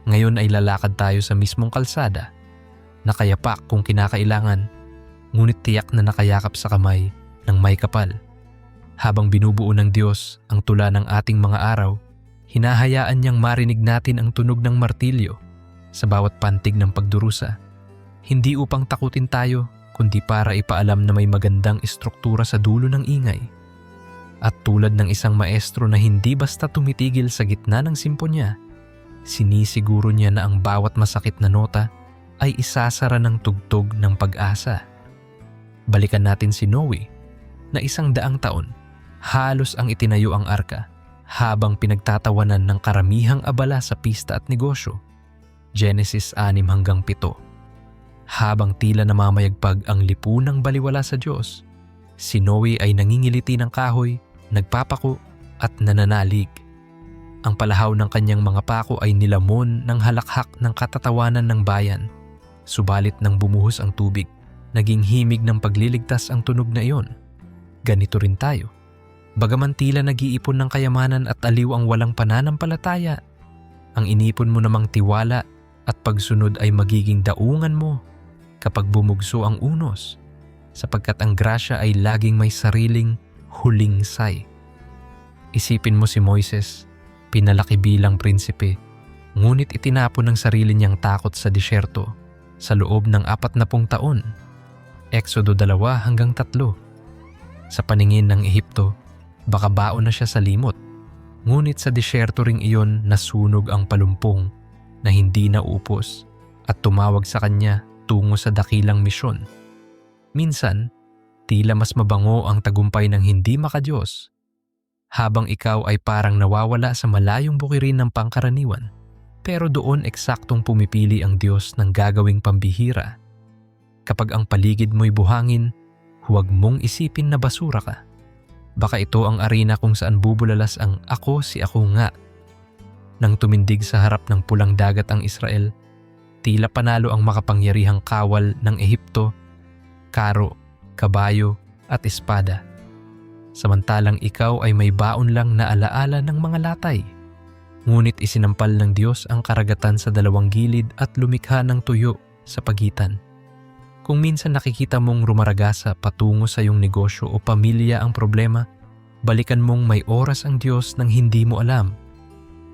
ngayon ay lalakad tayo sa mismong kalsada, nakayapak kung kinakailangan, ngunit tiyak na nakayakap sa kamay ng may kapal. Habang binubuo ng Diyos ang tula ng ating mga araw, hinahayaan niyang marinig natin ang tunog ng martilyo sa bawat pantig ng pagdurusa. Hindi upang takutin tayo, kundi para ipaalam na may magandang istruktura sa dulo ng ingay. At tulad ng isang maestro na hindi basta tumitigil sa gitna ng simponya, sinisiguro niya na ang bawat masakit na nota ay isasara ng tugtog ng pag-asa. Balikan natin si Noe, na 100 taon, halos ang itinayo ang arka, habang pinagtatawanan ng karamihang abala sa pista at negosyo. Genesis 6-7. Habang tila namamayagpag ang lipunang baliwala sa Diyos, si Noe ay nangingiliti ng kahoy, nagpapako at nananalig. Ang palahaw ng kanyang mga pako ay nilamon ng halakhak ng katatawanan ng bayan. Subalit nang bumuhos ang tubig, naging himig ng pagliligtas ang tunog na iyon. Ganito rin tayo. Bagaman tila nag-iipon ng kayamanan at aliw ang walang pananampalataya, ang inipon mo namang tiwala at pagsunod ay magiging daungan mo kapag bumugso ang unos, sapagkat ang grasya ay laging may sariling huling say. Isipin mo si Moises, pinalaki bilang prinsipe, ngunit itinapon ng sarili niyang takot sa disyerto sa loob ng 40 taon. Exodo 2-3. Sa paningin ng Ehipto, baka baon na siya sa limot, ngunit sa disyerto ring iyon nasunog ang palumpong na hindi naupos at tumawag sa kanya tungo sa dakilang misyon. Minsan, tila mas mabango ang tagumpay ng hindi makadiyos, habang ikaw ay parang nawawala sa malayong bukirin ng pangkaraniwan, pero doon eksaktong pumipili ang Diyos ng gagawing pambihira. Kapag ang paligid mo'y buhangin, huwag mong isipin na basura ka. Baka ito ang arena kung saan bubulalas ang "Ako si ako nga." Nang tumindig sa harap ng pulang dagat ang Israel, tila panalo ang makapangyarihang kawal ng Ehipto, karo, kabayo at espada. Samantalang ikaw ay may baon lang na alaala ng mga latay. Ngunit isinampal ng Diyos ang karagatan sa dalawang gilid at lumikha ng tuyo sa pagitan. Kung minsan nakikita mong rumaragasa patungo sa iyong negosyo o pamilya ang problema, balikan mong may oras ang Diyos nang hindi mo alam.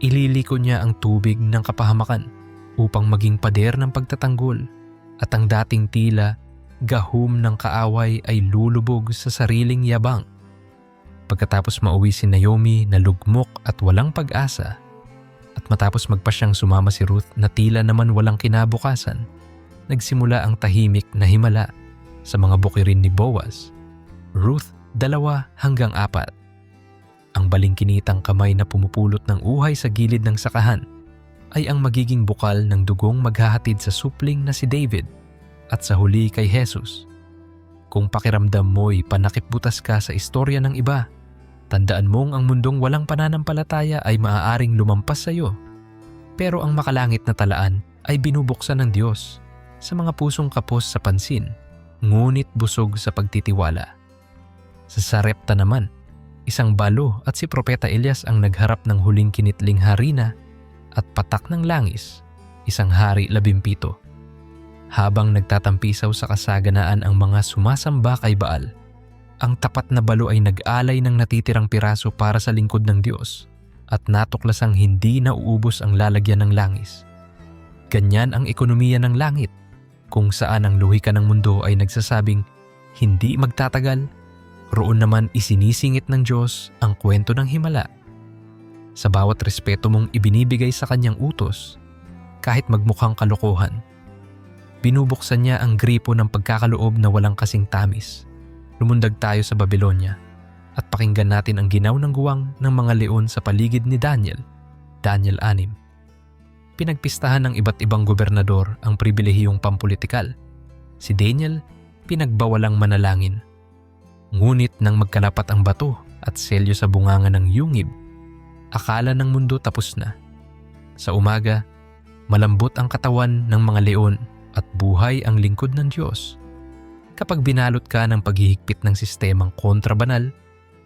Ililiko niya ang tubig ng kapahamakan upang maging pader ng pagtatanggol, at ang dating tila gahum ng kaaway ay lulubog sa sariling yabang. Pagkatapos mauwi si Naomi na lugmok at walang pag-asa, at matapos magpasyang sumama si Ruth na tila naman walang kinabukasan, nagsimula ang tahimik na himala sa mga bukirin ni Boaz. Ruth 2-4. Ang balingkinitang kamay na pumupulot ng uhay sa gilid ng sakahan ay ang magiging bukal ng dugong maghahatid sa supling na si David at sa huli kay Jesus. Kung pakiramdam mo'y panakipbutas ka sa istorya ng iba, tandaan mong ang mundong walang pananampalataya ay maaaring lumampas sa iyo. Pero ang makalangit na talaan ay binubuksan ng Diyos sa mga pusong kapos sa pansin, ngunit busog sa pagtitiwala. Sa Sarepta naman, isang balo at si Propeta Elias ang nagharap ng huling kinitling harina at patak ng langis, isang hari 17. Habang nagtatampisaw sa kasaganaan ang mga sumasamba kay Baal, ang tapat na balo ay nag-alay ng natitirang piraso para sa lingkod ng Diyos at natuklasang hindi nauubos ang lalagyan ng langis. Ganyan ang ekonomiya ng langit, kung saan ang luhika ng mundo ay nagsasabing hindi magtatagal, roon naman isinisingit ng Diyos ang kwento ng himala. Sa bawat respeto mong ibinibigay sa kanyang utos, kahit magmukhang kalokohan, binubuksan niya ang gripo ng pagkakaloob na walang kasing tamis. Lumundag tayo sa Babylonia at pakinggan natin ang ginaw ng guwang ng mga leon sa paligid ni Daniel. Daniel 6. Pinagpistahan ng iba't ibang gobernador ang pribilehiyong pampulitikal. Si Daniel, pinagbawalang manalangin. Ngunit nang magkalapat ang bato at selyo sa bunganga ng yungib, akala ng mundo tapos na. Sa umaga, malambot ang katawan ng mga leon at buhay ang lingkod ng Diyos. Kapag binalot ka ng paghihigpit ng sistemang kontrabanal,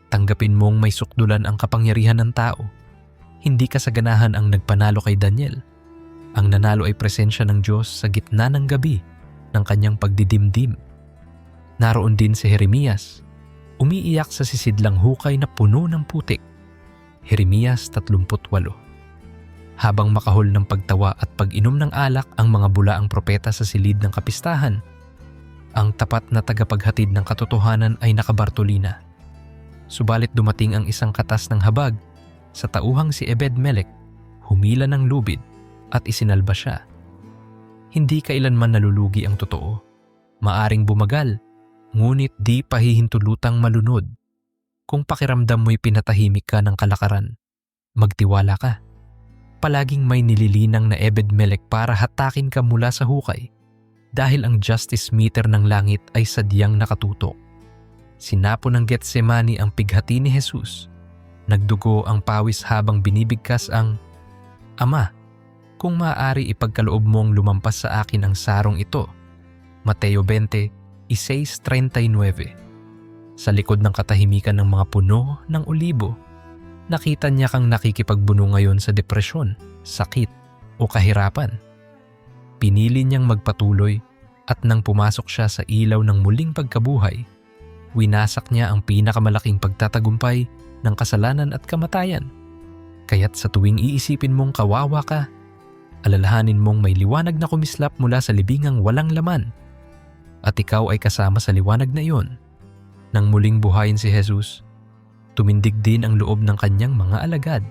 tanggapin mong may sukdulan ang kapangyarihan ng tao. Hindi kasaganahan ang nagpanalo kay Daniel. Ang nanalo ay presensya ng Diyos sa gitna ng gabi ng kanyang pagdidimdim. Naroon din si Jeremias, umiiyak sa sisidlang hukay na puno ng putik. Jeremias 38. Habang makahol ng pagtawa at pag-inom ng alak ang mga bulaang propeta sa silid ng kapistahan, ang tapat na tagapaghatid ng katotohanan ay nakabartolina. Subalit dumating ang isang katas ng habag sa tauhang si Ebed-Melech, humila ng lubid at isinalba siya. Hindi kailanman nalulugi ang totoo. Maaring bumagal, ngunit di pahihintulutang malunod. Kung pakiramdam mo'y pinatahimik ka ng kalakaran, magtiwala ka. Palaging may nililinang na Ebed-Melech para hatakin ka mula sa hukay dahil ang justice meter ng langit ay sadyang nakatutok. Sinapo ng Getsemani ang pighati ni Jesus. Nagdugo ang pawis habang binibigkas ang, "Ama, kung maaari ipagkaloob mong lumampas sa akin ang sarong ito." Mateo 20:6-39. Sa likod ng katahimikan ng mga puno ng olibo, nakita niya kang nakikipagbuno ngayon sa depresyon, sakit o kahirapan. Pinili niyang magpatuloy at nang pumasok siya sa ilaw ng muling pagkabuhay, winasak niya ang pinakamalaking pagtatagumpay ng kasalanan at kamatayan. Kaya't sa tuwing iisipin mong kawawa ka, alalahanin mong may liwanag na kumislap mula sa libingang walang laman. At ikaw ay kasama sa liwanag na iyon. Nang muling buhayin si Jesus, tumindig din ang loob ng kanyang mga alagad.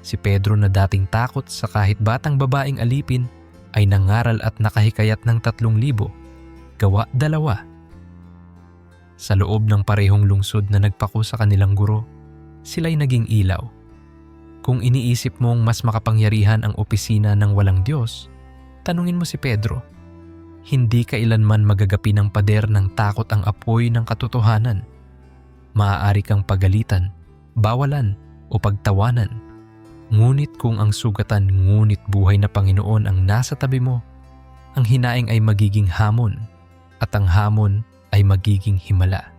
Si Pedro na dating takot sa kahit batang babaeng alipin ay nangaral at nakahikayat ng 3,000. Gawa 2. Sa loob ng parehong lungsod na nagpako sa kanilang guro, sila'y naging ilaw. Kung iniisip mong mas makapangyarihan ang opisina ng walang Diyos, tanungin mo si Pedro. Hindi kailanman magagapi ng pader ng takot ang apoy ng katotohanan. Maaari kang pagalitan, bawalan o pagtawanan. Ngunit kung ang sugatan ngunit buhay na Panginoon ang nasa tabi mo, ang hinaing ay magiging hamon at ang hamon ay magiging himala.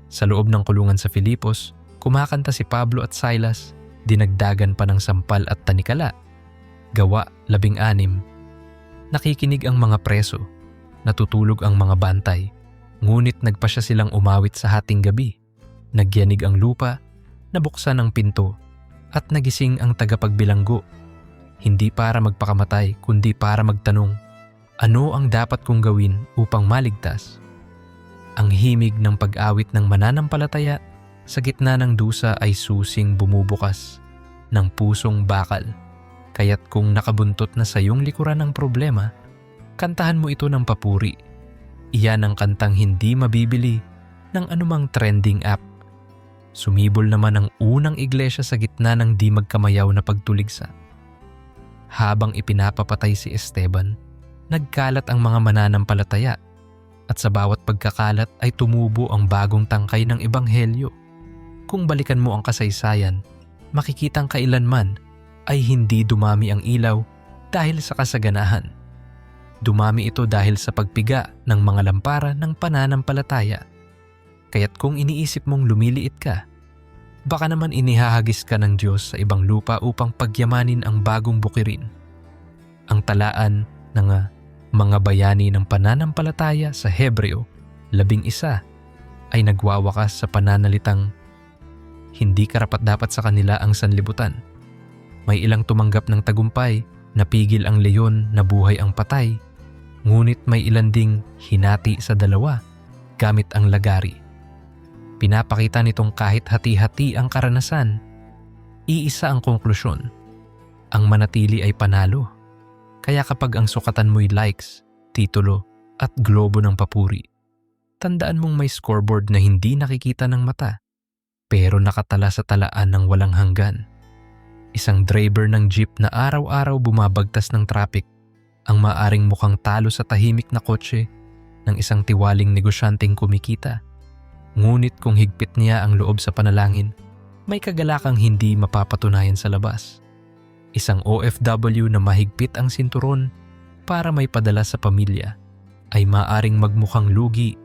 Sa loob ng kulungan sa Filipos, kumakanta si Pablo at Silas, dinagdagan pa ng sampal at tanikala. Gawa 16. Nakikinig ang mga preso, natutulog ang mga bantay, ngunit nagpasya silang umawit sa hating gabi. Nagyanig ang lupa, nabuksan ang pinto, at nagising ang tagapagbilanggo. Hindi para magpakamatay, kundi para magtanong, ano ang dapat kong gawin upang maligtas? Ang himig ng pag-awit ng mananampalataya sa gitna ng dusa ay susing bumubukas ng pusong bakal. Kaya't kung nakabuntot na sa iyong likuran ng problema, kantahan mo ito ng papuri. Iyan ang kantang hindi mabibili ng anumang trending app. Sumibol naman ang unang iglesia sa gitna ng di magkamayaw na pagtuligsa. Habang ipinapapatay si Esteban, nagkalat ang mga mananampalataya at sa bawat pagkakalat ay tumubo ang bagong tangkay ng ebanghelyo. Kung balikan mo ang kasaysayan, makikitang kailanman ay hindi dumami ang ilaw dahil sa kasaganahan. Dumami ito dahil sa pagpiga ng mga lampara ng pananampalataya. Kaya't kung iniisip mong lumiliit ka, baka naman inihahagis ka ng Diyos sa ibang lupa upang pagyamanin ang bagong bukirin. Ang talaan ng mga bayani ng pananampalataya sa Hebreo 11 ay nagwawakas sa pananalitang hindi karapat-dapat sa kanila ang sanlibutan. May ilang tumanggap ng tagumpay, napigil ang leyon, nabuhay ang patay, ngunit may ilan ding hinati sa dalawa gamit ang lagari. Pinapakita nitong kahit hati-hati ang karanasan, iisa ang konklusyon. Ang manatili ay panalo. Kaya kapag ang sukatan mo'y likes, titulo at globo ng papuri, tandaan mong may scoreboard na hindi nakikita ng mata, pero nakatala sa talaan ng walang hanggan. Isang driver ng jeep na araw-araw bumabagtas ng traffic, ang maaring mukhang talo sa tahimik na kotse ng isang tiwaling negosyanteng kumikita. Ngunit kung higpit niya ang loob sa panalangin, may kagalakang hindi mapapatunayan sa labas. Isang OFW na mahigpit ang sinturon para may padala sa pamilya ay maaring magmukhang lugi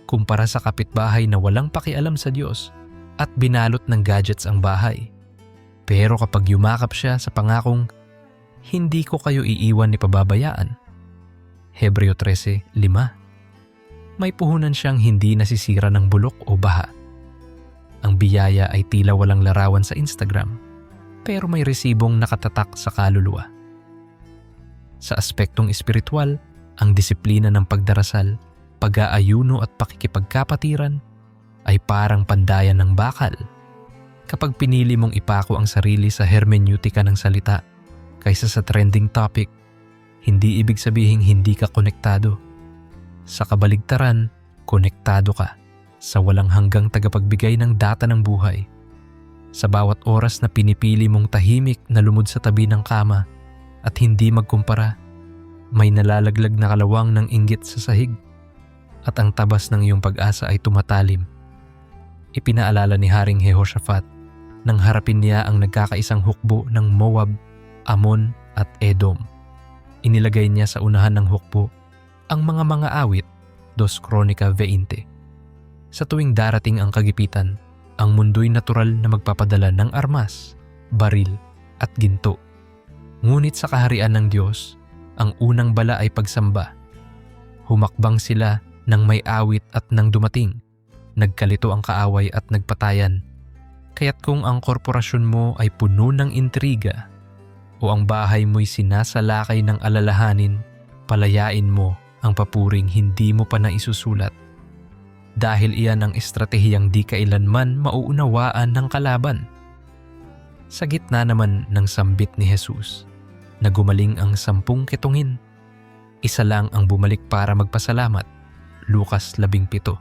kumpara sa kapitbahay na walang pakialam sa Diyos at binalot ng gadgets ang bahay. Pero kapag yumakap siya sa pangakong, hindi ko kayo iiwan ni pababayaan, Hebreo 13:5, may puhunan siyang hindi nasisira ng bulok o baha. Ang biyaya ay tila walang larawan sa Instagram, pero may resibong nakatatak sa kaluluwa. Sa aspektong espiritual, ang disiplina ng pagdarasal, pag-aayuno at pakikipagkapatiran ay parang pandayan ng bakal. Kapag pinili mong ipako ang sarili sa hermeneutika ng salita kaysa sa trending topic, hindi ibig sabihing hindi ka konektado. Sa kabaligtaran, konektado ka sa walang hanggang tagapagbigay ng data ng buhay. Sa bawat oras na pinipili mong tahimik na lumod sa tabi ng kama at hindi magkumpara, may nalalaglag na kalawang ng inggit sa sahig at ang tabas ng iyong pag-asa ay tumatalim. Ipinaalala ni Haring Jehoshaphat nang harapin niya ang nagkakaisang hukbo ng Moab, Ammon at Edom. Inilagay niya sa unahan ng hukbo ang mga awit, 2 Kronika 20. Sa tuwing darating ang kagipitan, ang mundo'y natural na magpapadala ng armas, baril at ginto. Ngunit sa kaharian ng Diyos, ang unang bala ay pagsamba. Humakbang sila nang may awit at nang dumating, nagkalito ang kaaway at nagpatayan. Kaya't kung ang korporasyon mo ay puno ng intriga o ang bahay mo'y sinasalakay ng alalahanin, palayain mo ang papuring hindi mo pa naisusulat. Dahil iyan ang estratehiyang di kailanman mauunawaan ng kalaban. Sa gitna naman ng sambit ni Jesus, na gumaling ang 10 ketungin, isa lang ang bumalik para magpasalamat, Lucas 17.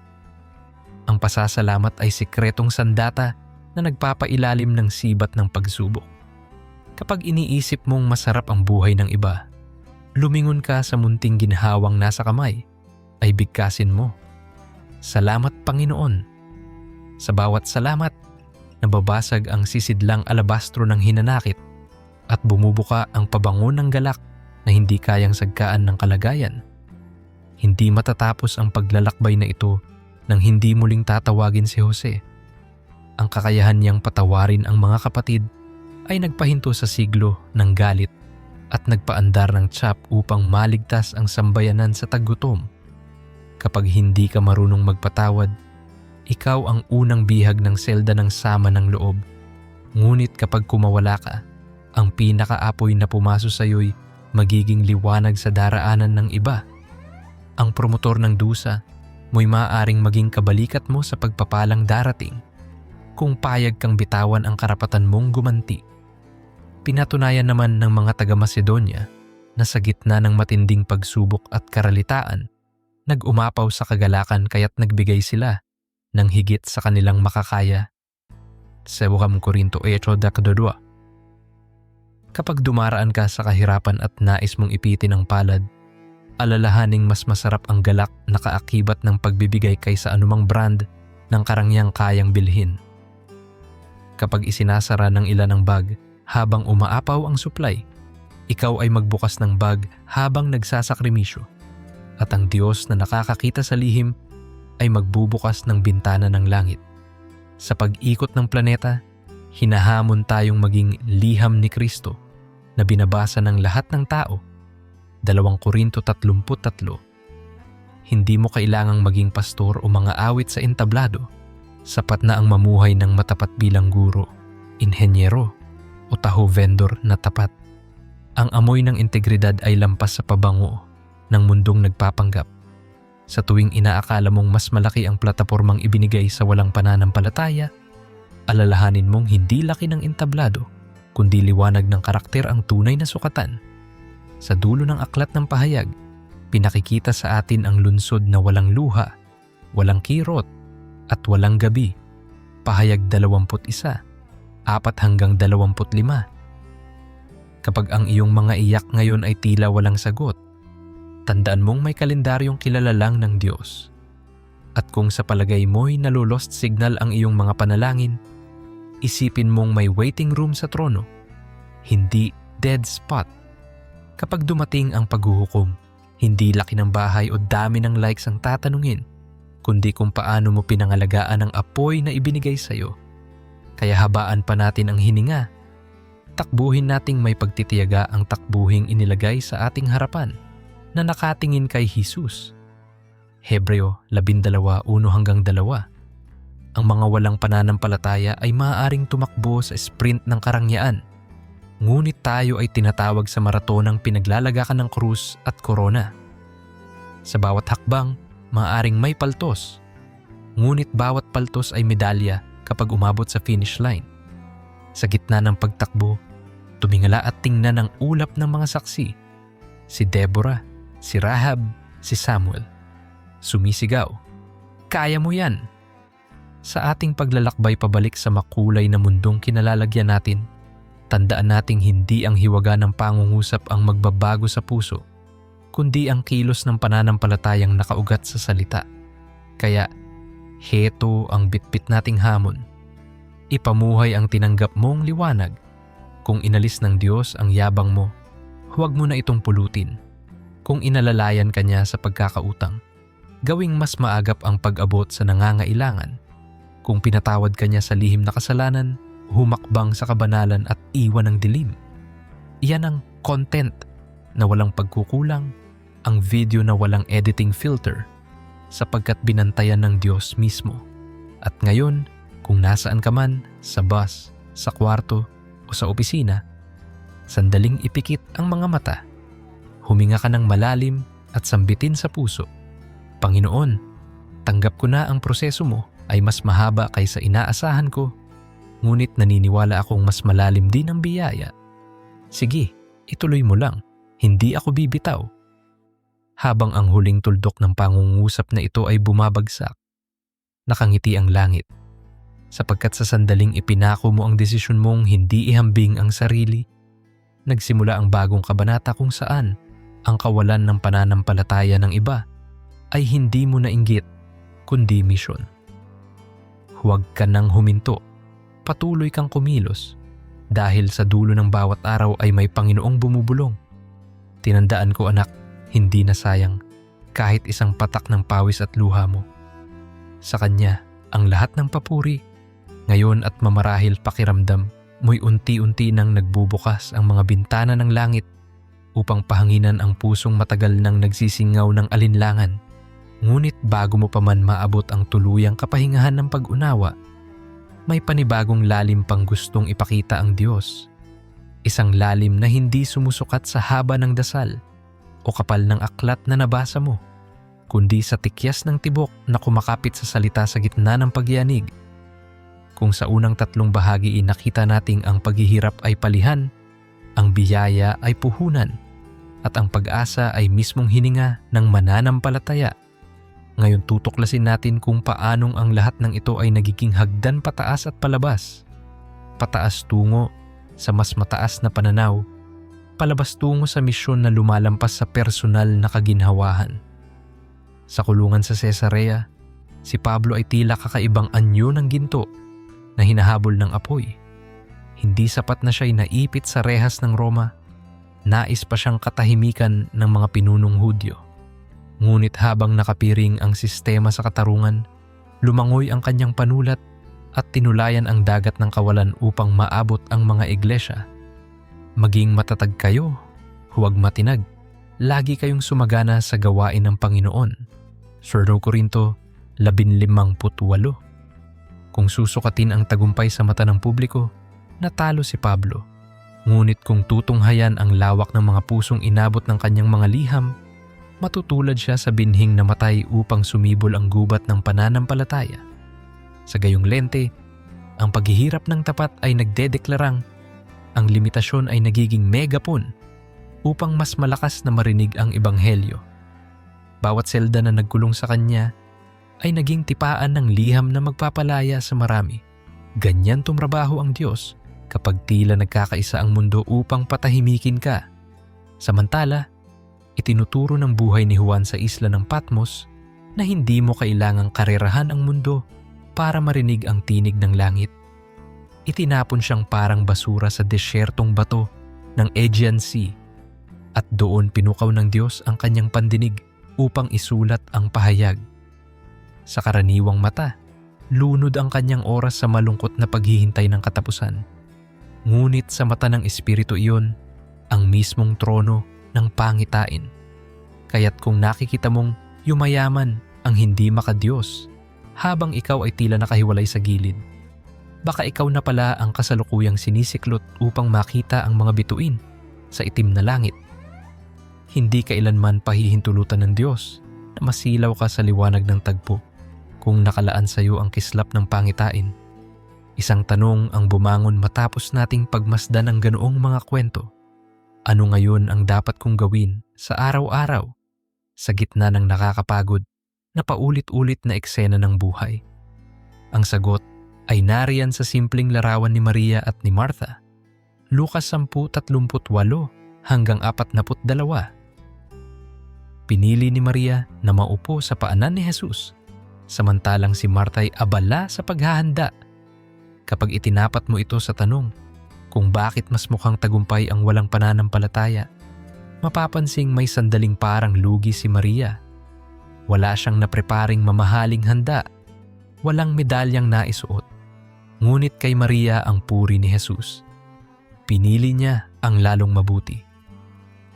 Ang pasasalamat ay sikretong sandata na nagpapailalim ng sibat ng pagsubok. Kapag iniisip mong masarap ang buhay ng iba, lumingon ka sa munting ginhawang nasa kamay, ay bigkasin mo. Salamat Panginoon. Sa bawat salamat, nababasag ang sisidlang alabastro ng hinanakit at bumubuka ang pabango ng galak na hindi kayang sagkaan ng kalagayan. Hindi matatapos ang paglalakbay na ito nang hindi muling tatawagin si Jose. Ang kakayahan niyang patawarin ang mga kapatid ay nagpahinto sa siglo ng galit at nagpaandar ng tiyak upang maligtas ang sambayanan sa taggutom. Kapag hindi ka marunong magpatawad, ikaw ang unang bihag ng selda ng sama ng loob. Ngunit kapag kumawala ka, Ang pinakaapoy na pumaso sa iyo'y magiging liwanag sa daraanan ng iba. Ang promotor ng dusa mo'y maaaring maging kabalikat mo sa pagpapalang darating kung payag kang bitawan ang karapatan mong gumanti. Pinatunayan naman ng mga taga-Macedonia na sa gitna ng matinding pagsubok at karalitaan, nag-umapaw sa kagalakan kaya't nagbigay sila ng higit sa kanilang makakaya. Sa 1 Korinto 8:12. Kapag dumaraan ka sa kahirapan at nais mong ipitin ang palad, alalahaning mas masarap ang galak na kaakibat ng pagbibigay kaysa anumang brand ng karangyang kayang bilhin. Kapag isinasara ng ilan ang bag habang umaapaw ang supply, ikaw ay magbukas ng bag habang nagsasakrimisyo, at ang Diyos na nakakakita sa lihim ay magbubukas ng bintana ng langit. Sa pag-ikot ng planeta, hinahamon tayong maging liham ni Kristo na binabasa ng lahat ng tao. 2 Korinto 3:3. Hindi mo kailangang maging pastor o mga awit sa entablado. Sapat na ang mamuhay ng matapat bilang guro, inhenyero o taho vendor na tapat. Ang amoy ng integridad ay lampas sa pabango ng mundong nagpapanggap. Sa tuwing inaakala mong mas malaki ang platapormang ibinigay sa walang pananampalataya, alalahanin mong hindi laki ng entablado, kundi liwanag ng karakter ang tunay na sukatan. Sa dulo ng aklat ng pahayag, pinakikita sa atin ang lunsod na walang luha, walang kirot, at walang gabi. Pahayag 21, 4-25. Kapag ang iyong mga iyak ngayon ay tila walang sagot, tandaan mong may kalendaryong kilala lang ng Diyos. At kung sa palagay mo'y nalulost signal ang iyong mga panalangin, isipin mong may waiting room sa trono, hindi dead spot. Kapag dumating ang paghuhukom, hindi laki ng bahay o dami ng likes ang tatanungin, kundi kung paano mo pinangalagaan ang apoy na ibinigay sa iyo. Kaya habaan pa natin ang hininga. Takbuhin nating may pagtitiyaga ang takbuhing inilagay sa ating harapan na nakatingin kay Jesus. Hebreo 12:1-2. Ang mga walang pananampalataya ay maaaring tumakbo sa sprint ng karangyaan. Ngunit tayo ay tinatawag sa maratonang pinaglalagakan ng krus at korona. Sa bawat hakbang, maaaring may paltos. Ngunit bawat paltos ay medalya kapag umabot sa finish line. Sa gitna ng pagtakbo, tumingala at tingnan ang ulap ng mga saksi. Si Deborah, si Rahab, si Samuel. Sumisigaw, "Kaya mo yan!" Sa ating paglalakbay pabalik sa makulay na mundong kinalalagyan natin, tandaan nating hindi ang hiwaga ng pangungusap ang magbabago sa puso, kundi ang kilos ng pananampalatayang nakaugat sa salita. Kaya, heto ang bitbit nating hamon. Ipamuhay ang tinanggap mong liwanag. Kung inalis ng Diyos ang yabang mo, huwag mo na itong pulutin. Kung inalalayan ka niya sa pagkakautang, gawing mas maagap ang pag-abot sa nangangailangan. Kung pinatawad ka niya sa lihim na kasalanan, humakbang sa kabanalan at iwan ng dilim. Iyan ang content na walang pagkukulang, ang video na walang editing filter, sapagkat binantayan ng Diyos mismo. At ngayon, kung nasaan ka man, sa bus, sa kwarto, o sa opisina, sandaling ipikit ang mga mata. Huminga ka ng malalim at sambitin sa puso. Panginoon, tanggap ko na ang proseso mo ay mas mahaba kaysa inaasahan ko, ngunit naniniwala akong mas malalim din ang biyaya. Sige, ituloy mo lang, hindi ako bibitaw. Habang ang huling tuldok ng pangungusap na ito ay bumabagsak, nakangiti ang langit. Sapagkat sa sandaling ipinako mo ang desisyon mong hindi ihambing ang sarili, nagsimula ang bagong kabanata kung saan ang kawalan ng pananampalataya ng iba ay hindi mo nainggit, kundi misyon. Huwag ka nang huminto, patuloy kang kumilos, dahil sa dulo ng bawat araw ay may Panginoong bumubulong. Tinandaan ko anak, hindi na sayang kahit isang patak ng pawis at luha mo. Sa Kanya ang lahat ng papuri. Ngayon at mamarahil pakiramdam mo'y unti-unti nang nagbubukas ang mga bintana ng langit upang pahanginan ang pusong matagal nang nagsisingaw ng alinlangan. Ngunit bago mo pa man maabot ang tuluyang kapahingahan ng pag-unawa, may panibagong lalim pang gustong ipakita ang Diyos. Isang lalim na hindi sumusukat sa haba ng dasal o kapal ng aklat na nabasa mo, kundi sa tikyas ng tibok na kumakapit sa salita sa gitna ng pagyanig. Kung sa unang 3 bahagi nakita nating ang paghihirap ay palihan, ang biyaya ay puhunan, at ang pag-asa ay mismong hininga ng mananampalataya. Ngayon tutuklasin natin kung paanong ang lahat ng ito ay nagiging hagdan pataas at palabas. Pataas tungo sa mas mataas na pananaw, palabas tungo sa misyon na lumalampas sa personal na kaginhawahan. Sa kulungan sa Cesarea, si Pablo ay tila kakaibang anyo ng ginto na hinahabol ng apoy. Hindi sapat na siya'y naipit sa rehas ng Roma, nais pa siyang katahimikan ng mga pinunong Hudyo. Ngunit habang nakapiring ang sistema sa katarungan, lumangoy ang kanyang panulat at tinulayan ang dagat ng kawalan upang maabot ang mga iglesia. Maging matatag kayo, huwag matinag, lagi kayong sumagana sa gawain ng Panginoon. 2 Korinto 15:8. Kung susukatin ang tagumpay sa mata ng publiko, natalo si Pablo. Ngunit kung tutunghayan ang lawak ng mga pusong inabot ng kanyang mga liham, matutulad siya sa binhing namatay upang sumibol ang gubat ng pananampalataya. Sa gayong lente, ang paghihirap ng tapat ay nagdedeklarang ang limitasyon ay nagiging megapon upang mas malakas na marinig ang ebanghelyo. Bawat selda na nagkulong sa kanya ay naging tipaan ng liham na magpapalaya sa marami. Ganyan tumrabaho ang Diyos kapag tila nagkakaisa ang mundo upang patahimikin ka. Samantala, itinuturo ng buhay ni Juan sa isla ng Patmos na hindi mo kailangang karerahan ang mundo para marinig ang tinig ng langit. Itinapon siyang parang basura sa desyertong bato ng Aegean Sea at doon pinukaw ng Diyos ang kanyang pandinig upang isulat ang pahayag. Sa karaniwang mata, lunod ang kanyang oras sa malungkot na paghihintay ng katapusan. Ngunit sa mata ng Espiritu iyon, ang mismong trono ng pangitain. Kaya't kung nakikita mong yumayaman ang hindi makadiyos, habang ikaw ay tila nakahiwalay sa gilid, baka ikaw na pala ang kasalukuyang sinisiklot upang makita ang mga bituin sa itim na langit. Hindi kailanman pahihintulutan ng Diyos na masilaw ka sa liwanag ng tagpo kung nakalaan sa iyo ang kislap ng pangitain. Isang tanong ang bumangon matapos nating pagmasdan ang ganoong mga kwento. Ano ngayon ang dapat kong gawin sa araw-araw sa gitna ng nakakapagod na paulit-ulit na eksena ng buhay? Ang sagot ay nariyan sa simpleng larawan ni Maria at ni Martha. Lucas 10:38 hanggang 42. Pinili ni Maria na maupo sa paanan ni Jesus, samantalang si Martha ay abala sa paghahanda. Kapag itinapat mo ito sa tanong kung bakit mas mukhang tagumpay ang walang pananampalataya, mapapansing may sandaling parang lugi si Maria. Wala siyang napreparing mamahaling handa, walang medalyang naisuot. Ngunit kay Maria ang puri ni Jesus. Pinili niya ang lalong mabuti.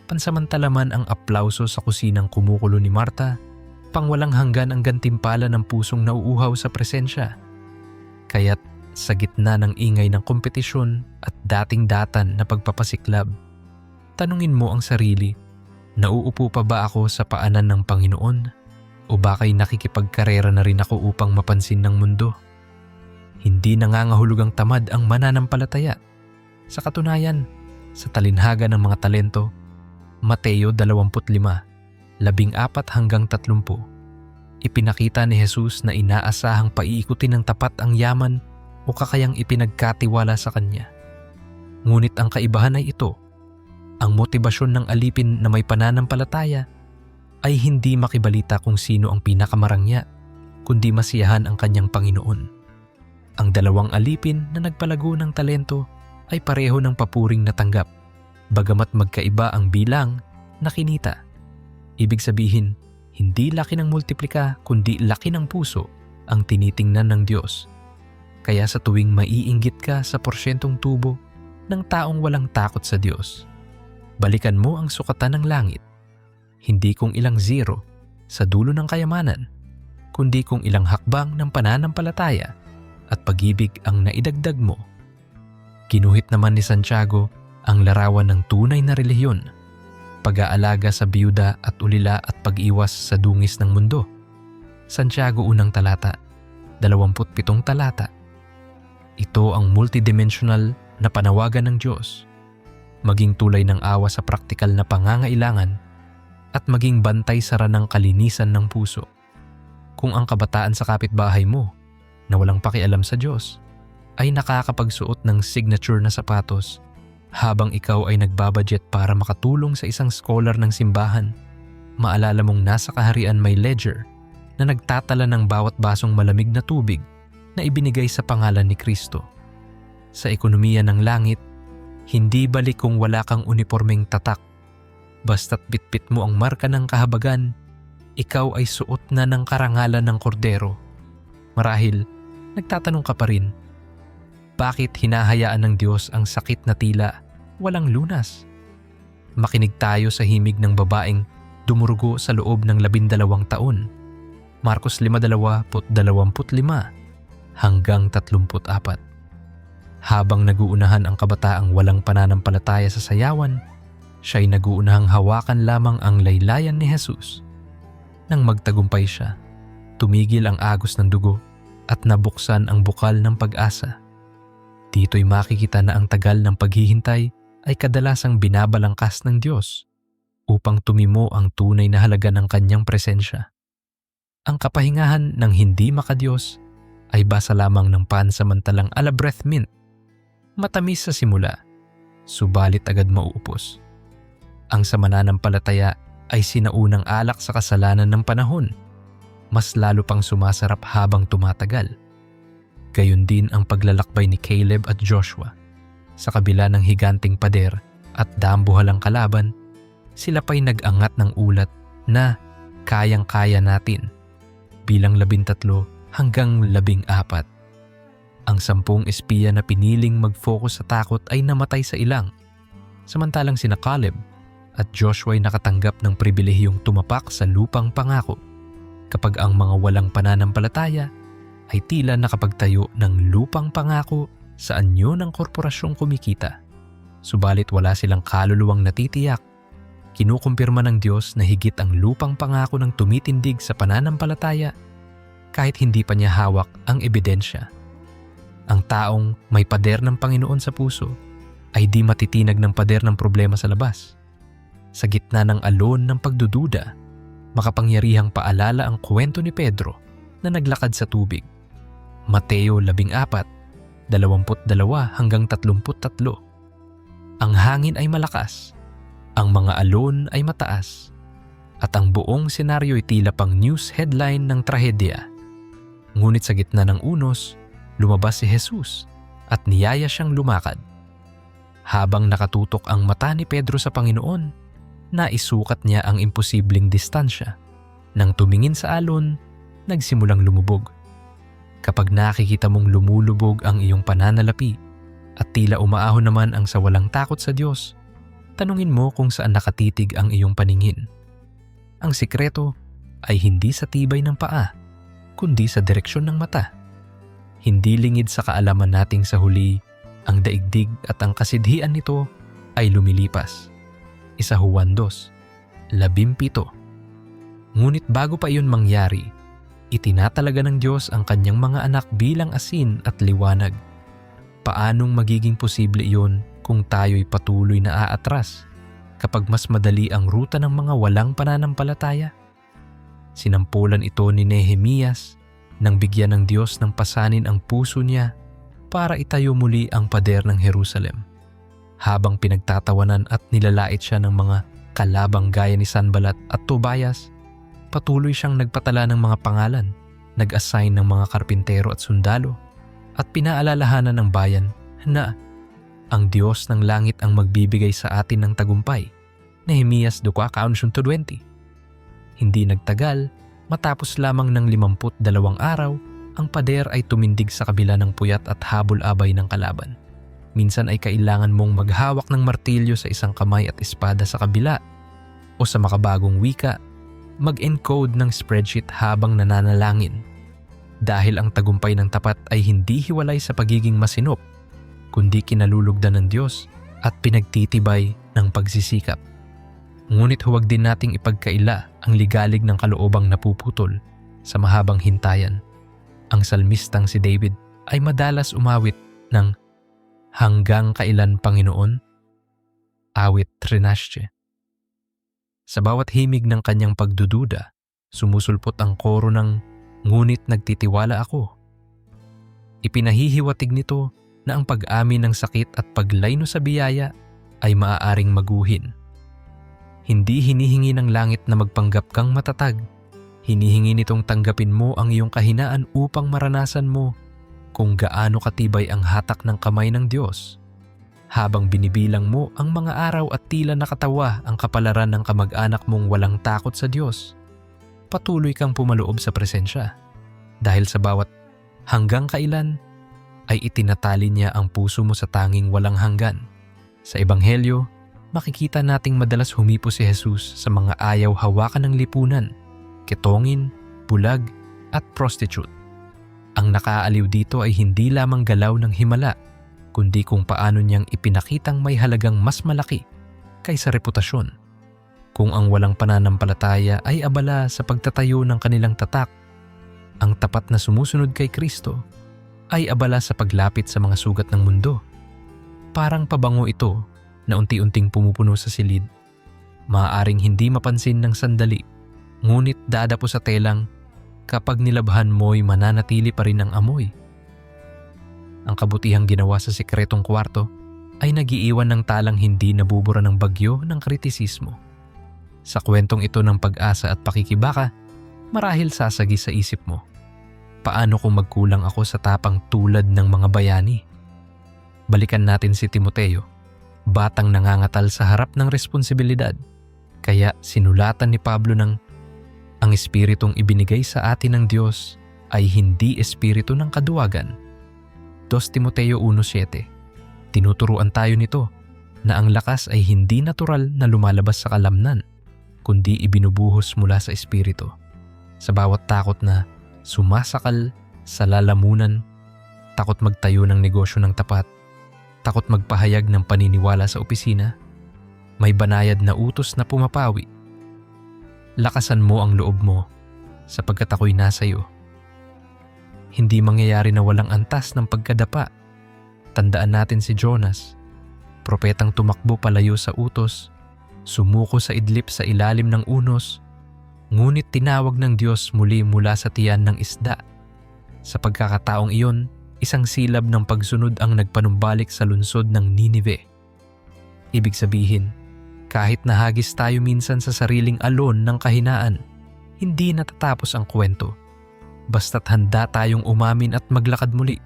Pansamantala man ang aplauso sa kusinang kumukulo ni Martha, pangwalang hanggan ang gantimpala ng pusong nauuhaw sa presensya. Kaya't sa gitna ng ingay ng kompetisyon at dating datan na pagpapasiklab, tanungin mo ang sarili, nauupo pa ba ako sa paanan ng Panginoon? O baka'y nakikipagkarera na rin ako upang mapansin ng mundo? Hindi nangangahulugang tamad ang mananampalataya. Sa katunayan, sa talinhaga ng mga talento, Mateo 25:14 hanggang 30, ipinakita ni Jesus na inaasahang paiikutin ng tapat ang yaman o kakayang ipinagkatiwala sa kanya. Ngunit ang kaibahan ay ito, ang motibasyon ng alipin na may pananampalataya ay hindi makibalita kung sino ang pinakamarangya, kundi masiyahan ang kanyang Panginoon. Ang dalawang alipin na nagpalago ng talento ay pareho ng papuring natanggap, bagamat magkaiba ang bilang na kinita. Ibig sabihin, hindi laki ng multiplika kundi laki ng puso ang tinitingnan ng Diyos. Kaya sa tuwing maiinggit ka sa porsyentong tubo ng taong walang takot sa Diyos, balikan mo ang sukatan ng langit. Hindi kung ilang zero sa dulo ng kayamanan, kundi kung ilang hakbang ng pananampalataya at pag-ibig ang naidagdag mo. Ginuhit naman ni Santiago ang larawan ng tunay na relihiyon, pag-aalaga sa biyuda at ulila at pag-iwas sa dungis ng mundo. Santiago 1 talata, 27 talata. Ito ang multidimensional na panawagan ng Diyos, maging tulay ng awa sa praktikal na pangangailangan at maging bantay sara ng kalinisan ng puso. Kung ang kabataan sa kapitbahay mo na walang pakialam sa Diyos ay nakakapagsuot ng signature na sapatos habang ikaw ay nagbabudget para makatulong sa isang scholar ng simbahan, maalala mong nasa kaharian may ledger na nagtatala ng bawat basong malamig na tubig na ibinigay sa pangalan ni Kristo. Sa ekonomiya ng langit, hindi balik kung wala kang unipormeng tatak. Basta't bitbit mo ang marka ng kahabagan, ikaw ay suot na ng karangalan ng kordero. Marahil, nagtatanong ka pa rin, bakit hinahayaan ng Diyos ang sakit na tila walang lunas? Makinig tayo sa himig ng babaeng dumurugo sa loob ng 12 taon. Marcos 5:25 hanggang 34. Habang naguunahan ang kabataang walang pananampalataya sa sayawan, siya'y naguunahang hawakan lamang ang laylayan ni Jesus. Nang magtagumpay siya, tumigil ang agos ng dugo at nabuksan ang bukal ng pag-asa. Dito'y makikita na ang tagal ng paghihintay ay kadalasang binabalangkas ng Diyos upang tumimo ang tunay na halaga ng kanyang presensya. Ang kapahingahan ng hindi makadiyos ay basa lamang ng pansamantalang breath mint. Matamis sa simula, subalit agad mauupos. Ang sa mananampalataya ay sinaunang alak sa kasalanan ng panahon, mas lalo pang sumasarap habang tumatagal. Gayon din ang paglalakbay ni Caleb at Joshua. Sa kabila ng higanting pader at dambuhalang kalaban, sila pa'y nag-angat ng ulat na kayang-kaya natin, bilang 13 hanggang 14. Ang 10 espiya na piniling mag-focus sa takot ay namatay sa ilang, samantalang sina Caleb at Joshua ay nakatanggap ng pribilehiyong tumapak sa lupang pangako, kapag ang mga walang pananampalataya ay tila nakapagtayo ng lupang pangako sa anyo ng korporasyong kumikita. Subalit wala silang kaluluwang natitiyak. Kinukumpirma ng Diyos na higit ang lupang pangako ng tumitindig sa pananampalataya kahit hindi pa niya hawak ang ebidensya. Ang taong may pader ng Panginoon sa puso ay di matitinag ng pader ng problema sa labas. Sa gitna ng alon ng pagdududa, makapangyarihang paalala ang kwento ni Pedro na naglakad sa tubig. Mateo 14:22 hanggang 33. Ang hangin ay malakas, ang mga alon ay mataas, at ang buong senaryo ay tila pang news headline ng trahedya. Ngunit sa gitna ng unos, lumabas si Jesus at niyaya siyang lumakad. Habang nakatutok ang mata ni Pedro sa Panginoon, naisukat niya ang imposibleng distansya. Nang tumingin sa alon, nagsimulang lumubog. Kapag nakikita mong lumulubog ang iyong pananalapi at tila umaahon naman ang sa walang takot sa Diyos, tanungin mo kung saan nakatitig ang iyong paningin. Ang sikreto ay hindi sa tibay ng paa, kundi sa direksyon ng mata. Hindi lingid sa kaalaman nating sa huli, ang daigdig at ang kasidhian nito ay lumilipas. 1 Juan 2:17. Ngunit bago pa iyon mangyari, itinatalaga ng Diyos ang kanyang mga anak bilang asin at liwanag. Paanong magiging posible iyon kung tayo'y patuloy na aatras kapag mas madali ang ruta ng mga walang pananampalataya? Sinampulan ito ni Nehemias nang bigyan ng Diyos ng pasanin ang puso niya para itayo muli ang pader ng Jerusalem. Habang pinagtatawanan at nilalait siya ng mga kalabang gaya ni Sanballat at Tobias, patuloy siyang nagpatala ng mga pangalan, nag-assign ng mga karpintero at sundalo, at pinaalalahanan ng bayan na ang Diyos ng langit ang magbibigay sa atin ng tagumpay. Nehemias 2:20. Hindi nagtagal, matapos lamang ng 52 araw, ang pader ay tumindig sa kabila ng puyat at habol-abay ng kalaban. Minsan ay kailangan mong maghawak ng martilyo sa isang kamay at espada sa kabila, o sa makabagong wika, mag-encode ng spreadsheet habang nananalangin. Dahil ang tagumpay ng tapat ay hindi hiwalay sa pagiging masinop, kundi kinalulugdan ng Diyos at pinagtitibay ng pagsisikap. Ngunit huwag din nating ipagkaila ang ligalig ng kaloobang napuputol sa mahabang hintayan. Ang salmistang si David ay madalas umawit ng "Hanggang kailan, Panginoon?" Awit 13. Sa bawat himig ng kanyang pagdududa, sumusulpot ang koro ng "Ngunit nagtitiwala ako." Ipinahihiwatig nito na ang pag-amin ng sakit at paglayno sa biyaya ay maaaring maguhin. Hindi hinihingi ng langit na magpanggap kang matatag. Hinihingi nitong tanggapin mo ang iyong kahinaan upang maranasan mo kung gaano katibay ang hatak ng kamay ng Diyos. Habang binibilang mo ang mga araw at tila nakatawa ang kapalaran ng kamag-anak mong walang takot sa Diyos, patuloy kang pumaloob sa presensya. Dahil sa bawat "hanggang kailan" ay itinatali niya ang puso mo sa tanging walang hanggan. Sa Ebanghelyo, makikita nating madalas humipo si Jesus sa mga ayaw hawakan ng lipunan, ketongin, bulag at prostitute. Ang nakaaliw dito ay hindi lamang galaw ng himala, kundi kung paano niyang ipinakitang may halagang mas malaki kaysa reputasyon. Kung ang walang pananampalataya ay abala sa pagtatayo ng kanilang tatak, ang tapat na sumusunod kay Kristo ay abala sa paglapit sa mga sugat ng mundo. Parang pabango ito na unti-unting pumupuno sa silid. Maaaring hindi mapansin ng sandali, ngunit dadapo sa telang kapag nilabhan mo'y mananatili pa rin ang amoy. Ang kabutihang ginawa sa sikretong kwarto ay nagiiwan ng talang hindi nabubura ng bagyo ng kritisismo. Sa kwentong ito ng pag-asa at pakikibaka, marahil sasagi sa isip mo, paano kung magkulang ako sa tapang tulad ng mga bayani? Balikan natin si Timoteo, batang nangangatal sa harap ng responsibilidad. Kaya sinulatan ni Pablo ng, "Ang espiritong ibinigay sa atin ng Diyos ay hindi espiritu ng kaduwagan." 2 Timoteo 1:7. Tinuturuan tayo nito na ang lakas ay hindi natural na lumalabas sa kalamnan, kundi ibinubuhos mula sa espiritu. Sa bawat takot na sumasakal sa lalamunan, takot magtayo ng negosyo ng tapat, takot magpahayag ng paniniwala sa opisina, may banayad na utos na pumapawi. Lakasan mo ang loob mo sapagkat ako'y nasa iyo. Hindi mangyayari na walang antas ng pagkadapa. Tandaan natin si Jonas, propetang tumakbo palayo sa utos, sumuko sa idlip sa ilalim ng unos, ngunit tinawag ng Diyos muli mula sa tiyan ng isda. Sa pagkakataong iyon, isang silab ng pagsunod ang nagpanumbalik sa lungsod ng Ninive. Ibig sabihin, kahit nahagis tayo minsan sa sariling alon ng kahinaan, hindi natatapos ang kwento. Basta't handa tayong umamin at maglakad muli.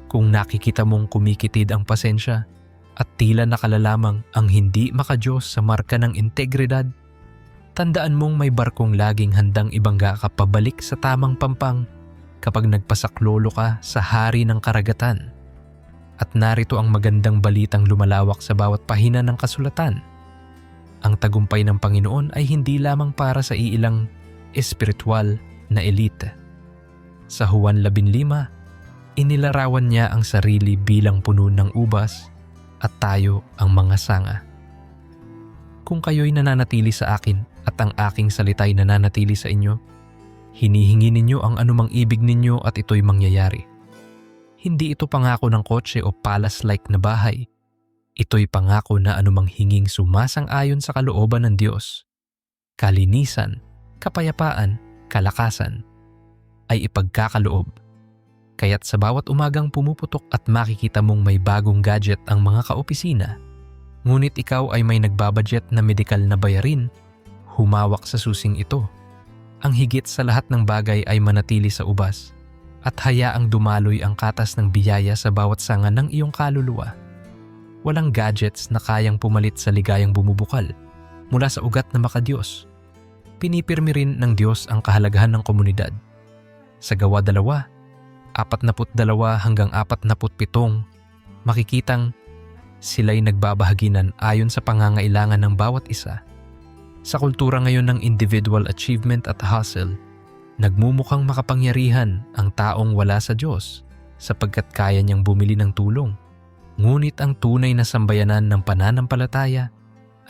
Kung nakikita mong kumikitid ang pasensya at tila nakalalamang ang hindi makadiyos sa marka ng integridad, tandaan mong may barkong laging handang ibangga ka pabalik sa tamang pampang kapag nagpasaklolo ka sa hari ng karagatan. At narito ang magandang balitang lumalawak sa bawat pahina ng kasulatan. Ang tagumpay ng Panginoon ay hindi lamang para sa iilang espiritual na elite. Sa Juan 15, inilarawan niya ang sarili bilang puno ng ubas at tayo ang mga sanga. Kung kayo'y nananatili sa akin at ang aking salita'y nananatili sa inyo, hinihingi ninyo ang anumang ibig ninyo at ito'y mangyayari. Hindi ito pangako ng kotse o palace-like na bahay. Ito'y pangako na anumang hinging sumasang-ayon sa kalooban ng Diyos, kalinisan, kapayapaan, kalakasan, ay ipagkakaloob. Kaya't sa bawat umagang pumuputok at makikita mong may bagong gadget ang mga kaopisina, ngunit ikaw ay may nagbabudget na medikal na bayarin, humawak sa susing ito. Ang higit sa lahat ng bagay ay manatili sa ubas at hayaang dumaloy ang katas ng biyaya sa bawat sanga ng iyong kaluluwa. Walang gadgets na kayang pumalit sa ligayang bumubukal mula sa ugat na makadiyos. Pinipirmi rin ng Diyos ang kahalagahan ng komunidad. Sa Gawa 2, 42 hanggang 47, makikitang sila'y nagbabahaginan ayon sa pangangailangan ng bawat isa. Sa kultura ngayon ng individual achievement at hustle, nagmumukhang makapangyarihan ang taong wala sa Diyos sapagkat kaya niyang bumili ng tulong, Ngunit ang tunay na sambayanan ng pananampalataya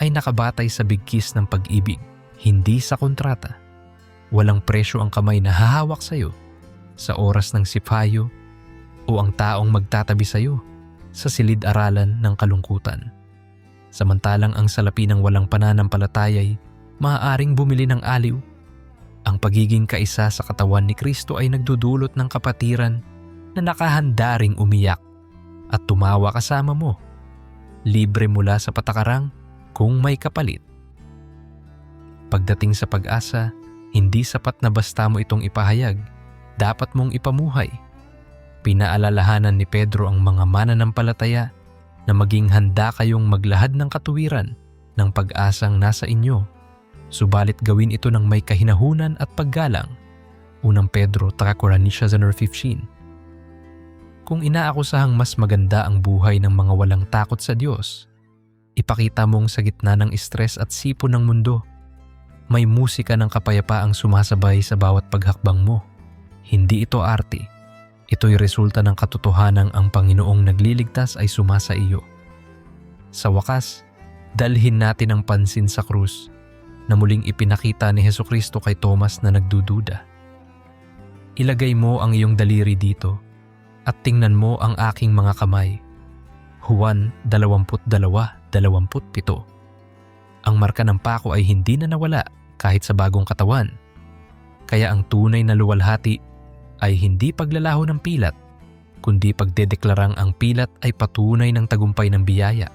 ay nakabatay sa bigkis ng pag-ibig, hindi sa kontrata. Walang presyo ang kamay na hahawak sa iyo sa oras ng sipayo o ang taong magtatabi sa iyo sa silid-aralan ng kalungkutan. Samantalang ang salapi ng walang pananampalataya ay maaaring bumili ng aliw. Ang pagiging kaisa sa katawan ni Kristo ay nagdudulot ng kapatiran na nakahanda ring umiyak at tumawa kasama mo, libre mula sa patakarang kung may kapalit. Pagdating sa pag-asa, hindi sapat na basta mo itong ipahayag, dapat mong ipamuhay. Pinaalalahanan ni Pedro ang mga mananampalataya na maging handa kayong maglahad ng katuwiran ng pag-asang nasa inyo. Subalit gawin ito ng may kahinahunan at paggalang. Unang Pedro 3:15. Kung inaakusahang mas maganda ang buhay ng mga walang takot sa Diyos, ipakita mong sa gitna ng stress at sipon ng mundo, may musika ng kapayapaang sumasabay sa bawat paghakbang mo. Hindi ito arte. Ito'y resulta ng katotohanang ang Panginoong nagliligtas ay sumasa iyo. Sa wakas, dalhin natin ang pansin sa krus na muling ipinakita ni Hesukristo kay Thomas na nagdududa. Ilagay mo ang iyong daliri dito at tingnan mo ang aking mga kamay. Juan 22:27. Ang marka ng pako ay hindi na nawala kahit sa bagong katawan. Kaya ang tunay na luwalhati ay hindi paglalaho ng pilat, kundi pagdedeklarang ang pilat ay patunay ng tagumpay ng biyaya.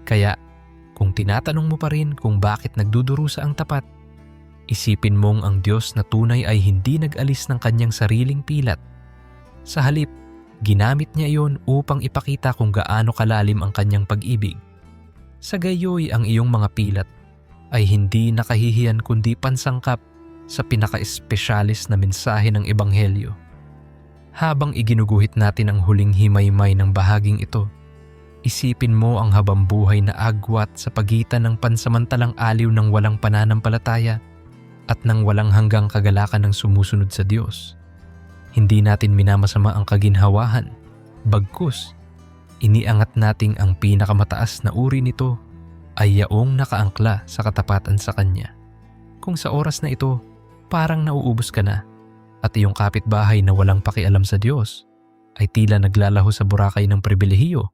Kaya kung tinatanong mo pa rin kung bakit nagdudurusa ang tapat, isipin mong ang Diyos na tunay ay hindi nag-alis ng kanyang sariling pilat. Sa halip, ginamit niya iyon upang ipakita kung gaano kalalim ang kanyang pag-ibig. Sa gayoy ang iyong mga pilat ay hindi nakahihiyan kundi pansangkap sa pinaka-espesyalist na mensahe ng Ebanghelyo. Habang iginuguhit natin ang huling himaymay ng bahaging ito, isipin mo ang habambuhay na agwat sa pagitan ng pansamantalang aliw ng walang pananampalataya at ng walang hanggang kagalakan ng sumusunod sa Diyos. Hindi natin minamasama ang kaginhawahan, bagkus, iniangat nating ang pinakamataas na uri nito ay yaong nakaangkla sa katapatan sa Kanya. Kung sa oras na ito, parang nauubos ka na at iyong kapitbahay na walang pakialam sa Diyos ay tila naglalaho sa burakay ng pribilehiyo,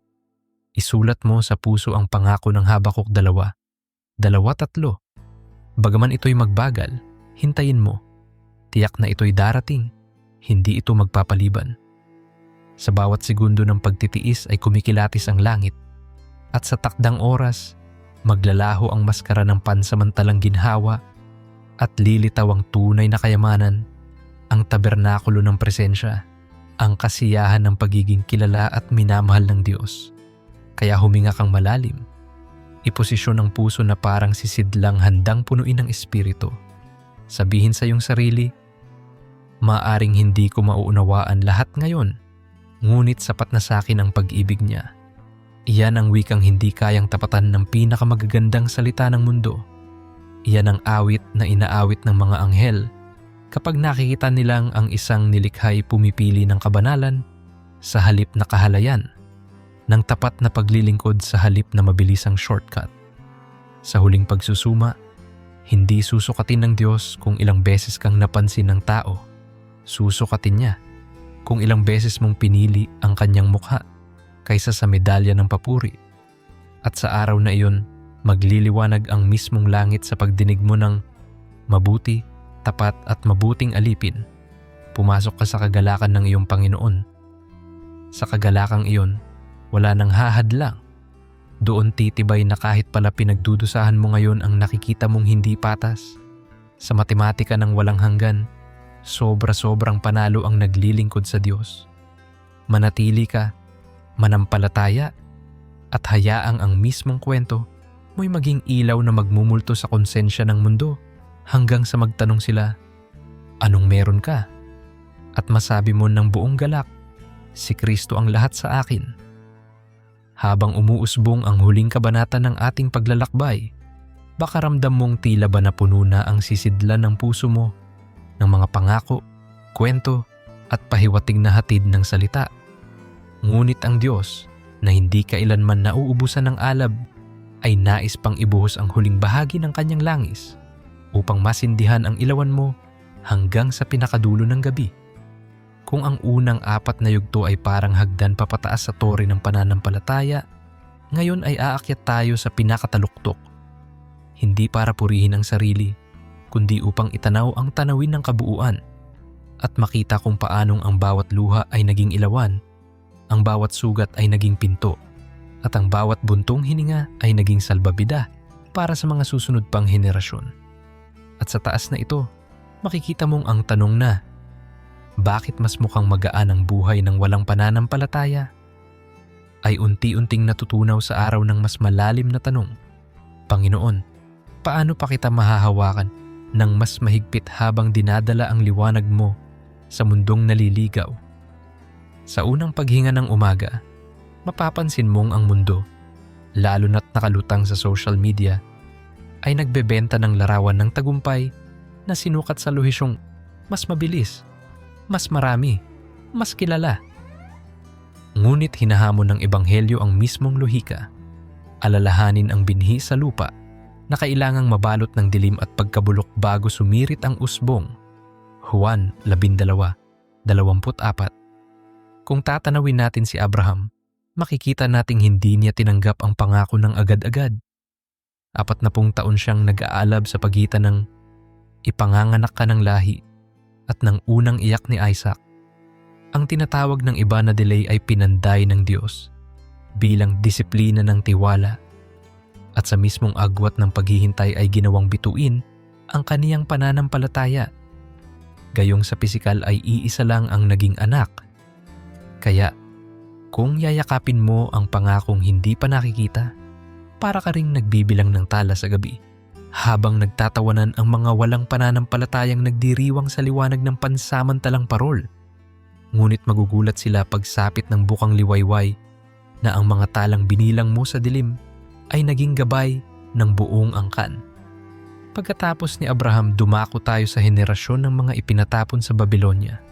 isulat mo sa puso ang pangako ng Habakuk 2:2-3. Bagaman ito'y magbagal, hintayin mo. Tiyak na ito'y darating, hindi ito magpapaliban. Sa bawat segundo ng pagtitiis ay kumikilatis ang langit at sa takdang oras, maglalaho ang maskara ng pansamantalang ginhawa at lilitaw ang tunay na kayamanan, ang tabernakulo ng presensya, ang kasiyahan ng pagiging kilala at minamahal ng Diyos. Kaya huminga kang malalim. Iposisyon ang puso na parang sisidlang handang punuin ng Espiritu. Sabihin sa iyong sarili, maaring hindi ko mauunawaan lahat ngayon, ngunit sapat na sa akin ang pag-ibig niya. Iyan ang wikang hindi kayang tapatan ng pinakamagagandang salita ng mundo. Iyan ang awit na inaawit ng mga anghel kapag nakikita nilang ang isang nilikhay pumipili ng kabanalan sa halip na kahalayan, ng tapat na paglilingkod sa halip na mabilisang shortcut. Sa huling pagsusuma, hindi susukatin ng Diyos kung ilang beses kang napansin ng tao. Susukatin niya kung ilang beses mong pinili ang kanyang mukha kaysa sa medalya ng papuri. At sa araw na iyon, magliliwanag ang mismong langit sa pagdinig mo ng mabuti, tapat at mabuting alipin. Pumasok ka sa kagalakan ng iyong Panginoon. Sa kagalakang iyon, wala nang hahadlang. Doon titibay na kahit pala pinagdudusahan mo ngayon ang nakikita mong hindi patas. Sa matematika ng walang hanggan, sobra-sobrang panalo ang naglilingkod sa Diyos. Manatili ka, manampalataya, at hayaang ang mismong kwento mo'y maging ilaw na magmumulto sa konsensya ng mundo hanggang sa magtanong sila, anong meron ka? At masabi mo ng buong galak, si Kristo ang lahat sa akin. Habang umuusbong ang huling kabanata ng ating paglalakbay, baka ramdam mong tila ba na puno na ang sisidlan ng puso mo ng mga pangako, kwento at pahiwatig na hatid ng salita. Ngunit ang Diyos, na hindi kailanman nauubusan ng alab ay nais pang ibuhos ang huling bahagi ng kanyang langis upang masindihan ang ilawan mo hanggang sa pinakadulo ng gabi. Kung ang unang 4 na yugto ay parang hagdan papataas sa tore ng pananampalataya, ngayon ay aakyat tayo sa pinakataluktok. Hindi para purihin ang sarili, kundi upang itanaw ang tanawin ng kabuuan at makita kung paanong ang bawat luha ay naging ilawan, ang bawat sugat ay naging pinto, at ang bawat buntong hininga ay naging salbabida para sa mga susunod pang henerasyon. At sa taas na ito, makikita mong ang tanong na, bakit mas mukhang magaan ang buhay ng walang pananampalataya? Ay unti-unting natutunaw sa araw ng mas malalim na tanong, Panginoon, paano pa kita mahahawakan ng mas mahigpit habang dinadala ang liwanag mo sa mundong naliligaw? Sa unang paghinga ng umaga, mapapansin mong ang mundo, lalo na't nakalutang sa social media, ay nagbebenta ng larawan ng tagumpay na sinukat sa lohisyong mas mabilis, mas marami, mas kilala. Ngunit hinahamon ng Ebanghelyo ang mismong lohika, alalahanin ang binhi sa lupa na kailangang mabalot ng dilim at pagkabulok bago sumirit ang usbong. Juan 12:24. Kung tatanawin natin si Abraham, makikita nating hindi niya tinanggap ang pangako ng agad-agad. 40 taon siyang nag-aalab sa pagitan ng ipanganganak ka ng lahi at ng unang iyak ni Isaac. Ang tinatawag ng iba na delay ay pinanday ng Diyos bilang disiplina ng tiwala, at sa mismong agwat ng paghihintay ay ginawang bituin ang kaniyang pananampalataya. Gayong sa pisikal ay iisa lang ang naging anak. Kaya, kung yayakapin mo ang pangakong hindi pa nakikita, para ka ring nagbibilang ng tala sa gabi, habang nagtatawanan ang mga walang pananampalatayang nagdiriwang sa liwanag ng pansamantalang parol. Ngunit magugulat sila pagsapit ng bukang liwayway na ang mga talang binilang mo sa dilim ay naging gabay ng buong angkan. Pagkatapos ni Abraham, dumako tayo sa henerasyon ng mga ipinatapon sa Babylonia.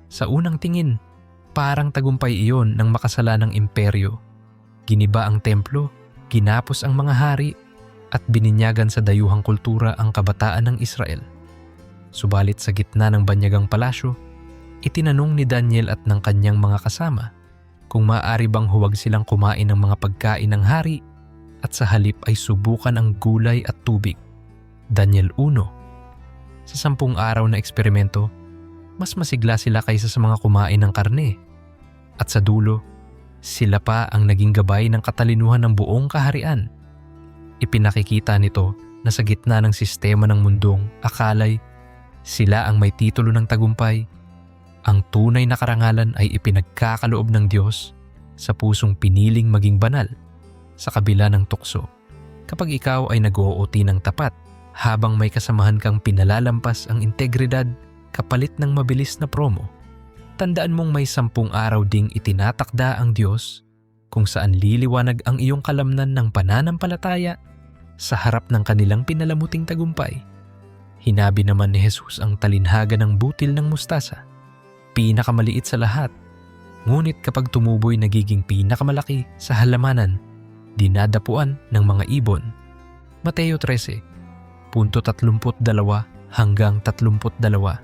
Sa unang tingin, parang tagumpay iyon ng makasalanang imperyo. Giniba ang templo, ginapos ang mga hari, at bininyagan sa dayuhang kultura ang kabataan ng Israel. Subalit sa gitna ng banyagang palasyo, itinanong ni Daniel at ng kanyang mga kasama kung maaari bang huwag silang kumain ng mga pagkain ng hari at sa halip ay subukan ang gulay at tubig. Daniel 1. Sa 10 araw na eksperimento, mas masigla sila kaysa sa mga kumain ng karne. At sa dulo, sila pa ang naging gabay ng katalinuhan ng buong kaharian. Ipinakikita nito na sa gitna ng sistema ng mundong akalay sila ang may titulo ng tagumpay, ang tunay na karangalan ay ipinagkakaloob ng Diyos sa pusong piniling maging banal sa kabila ng tukso. Kapag ikaw ay nag-OOT ng tapat habang may kasamahan kang pinalalampas ang integridad kapalit ng mabilis na promo, tandaan mong may 10 araw ding itinatakda ang Diyos kung saan liliwanag ang iyong kalamnan ng pananampalataya sa harap ng kanilang pinalamuting tagumpay. Hinabi naman ni Jesus ang talinhaga ng butil ng mustasa, pinakamaliit sa lahat, ngunit kapag tumuboy nagiging pinakamalaki sa halamanan, dinadapuan ng mga ibon. Mateo 13:32 hanggang 32.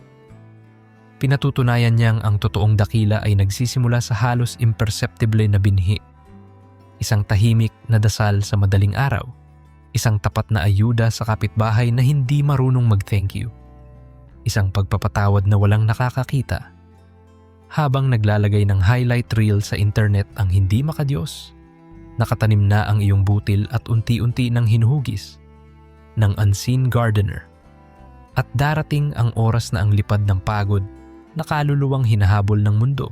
Pinatutunayan niyang ang totoong dakila ay nagsisimula sa halos imperceptible na binhi. Isang tahimik na dasal sa madaling araw, isang tapat na ayuda sa kapitbahay na hindi marunong mag-thank you, isang pagpapatawad na walang nakakakita. Habang naglalagay ng highlight reel sa internet ang hindi makadiyos, nakatanim na ang iyong butil at unti-unti nang hinuhugis ng unseen gardener. At darating ang oras na ang lipad ng pagod na kaluluwang hinahabol ng mundo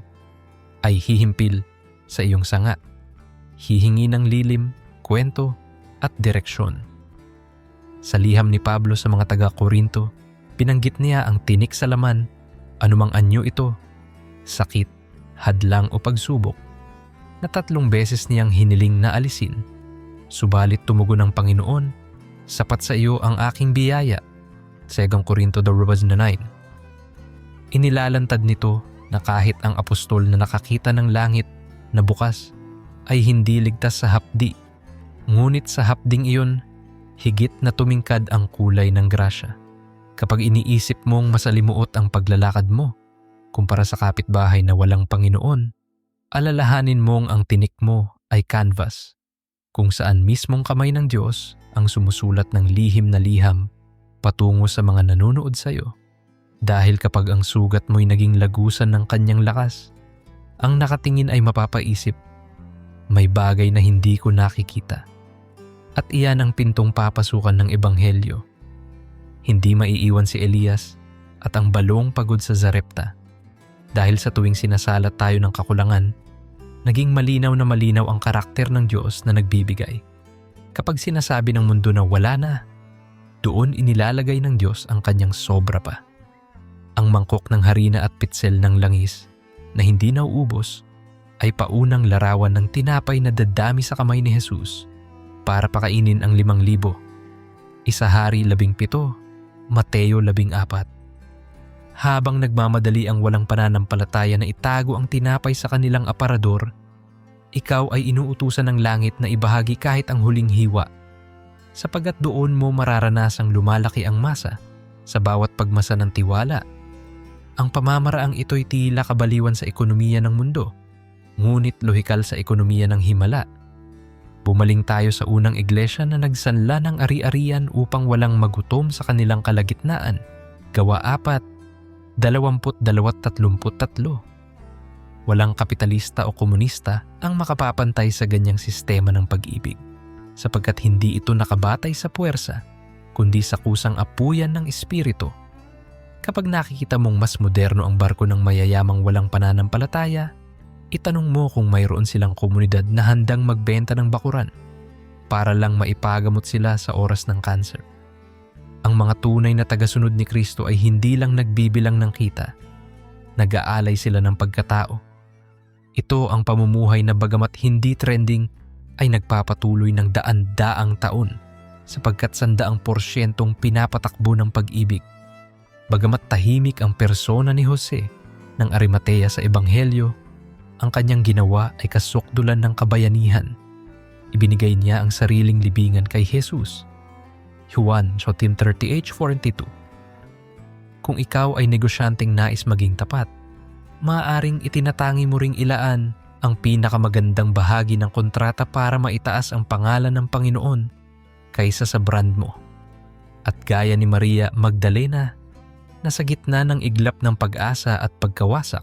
ay hihimpil sa iyong sanga, hihingi ng lilim, kwento at direksyon. Sa liham ni Pablo sa mga taga-Korinto, binanggit niya ang tinik sa laman, anumang anyo ito, sakit, hadlang o pagsubok, na 3 beses niyang hiniling na alisin. Subalit tumugon ng Panginoon, sapat sa iyo ang aking biyaya. 2 Korinto 9. Inilalantad nito na kahit ang apostol na nakakita ng langit na bukas ay hindi ligtas sa hapdi, ngunit sa hapding iyon, higit na tumingkad ang kulay ng grasya. Kapag iniisip mong masalimuot ang paglalakad mo, kumpara sa kapitbahay na walang Panginoon, alalahanin mong ang tinik mo ay canvas, kung saan mismong kamay ng Diyos ang sumusulat ng lihim na liham patungo sa mga nanonood sa iyo. Dahil kapag ang sugat mo'y naging lagusan ng kanyang lakas, ang nakatingin ay mapapaisip, may bagay na hindi ko nakikita. At iyan ang pintong papasukan ng Ebanghelyo. Hindi maiiwan si Elias at ang balong pagod sa Zarepta. Dahil sa tuwing sinasalat tayo ng kakulangan, naging malinaw na malinaw ang karakter ng Diyos na nagbibigay. Kapag sinasabi ng mundo na wala na, doon inilalagay ng Diyos ang kanyang sobra pa. Ang mangkok ng harina at pitsel ng langis na hindi nauubos ay paunang larawan ng tinapay na dadami sa kamay ni Jesus para pakainin ang 5,000. Isahari 17, Mateo 14. Habang nagmamadali ang walang pananampalataya na itago ang tinapay sa kanilang aparador, ikaw ay inuutusan ng langit na ibahagi kahit ang huling hiwa, sapagat doon mo mararanasang lumalaki ang masa sa bawat pagmasa ng tiwala. Ang pamamaraang ito'y tila kabaliwan sa ekonomiya ng mundo, ngunit lohikal sa ekonomiya ng himala. Bumaling tayo sa unang iglesia na nagsanla ng ari-arian upang walang magutom sa kanilang kalagitnaan. Gawa 4, 20-33. Walang kapitalista o komunista ang makapapantay sa ganyang sistema ng pag-ibig, sapagkat hindi ito nakabatay sa puwersa, kundi sa kusang apuyan ng espiritu. Kapag nakikita mong mas moderno ang barko ng mayayamang walang pananampalataya, itanong mo kung mayroon silang komunidad na handang magbenta ng bakuran para lang maipagamot sila sa oras ng cancer. Ang mga tunay na tagasunod ni Kristo ay hindi lang nagbibilang ng kita, nag-aalay sila ng pagkatao. Ito ang pamumuhay na bagamat hindi trending ay nagpapatuloy ng daan-daang taon sapagkat 100% pinapatakbo ng pag-ibig. Bagamat tahimik ang persona ni Jose ng Arimatea sa Ebanghelyo, ang kanyang ginawa ay kasukdulan ng kabayanihan. Ibinigay niya ang sariling libingan kay Jesus. Juan 13:38-42. Kung ikaw ay negosyanteng nais maging tapat, maaaring itinatangi mo ring ilaan ang pinakamagandang bahagi ng kontrata para maitaas ang pangalan ng Panginoon kaysa sa brand mo. At gaya ni Maria Magdalena na sa gitna ng iglap ng pag-asa at pagkawasak,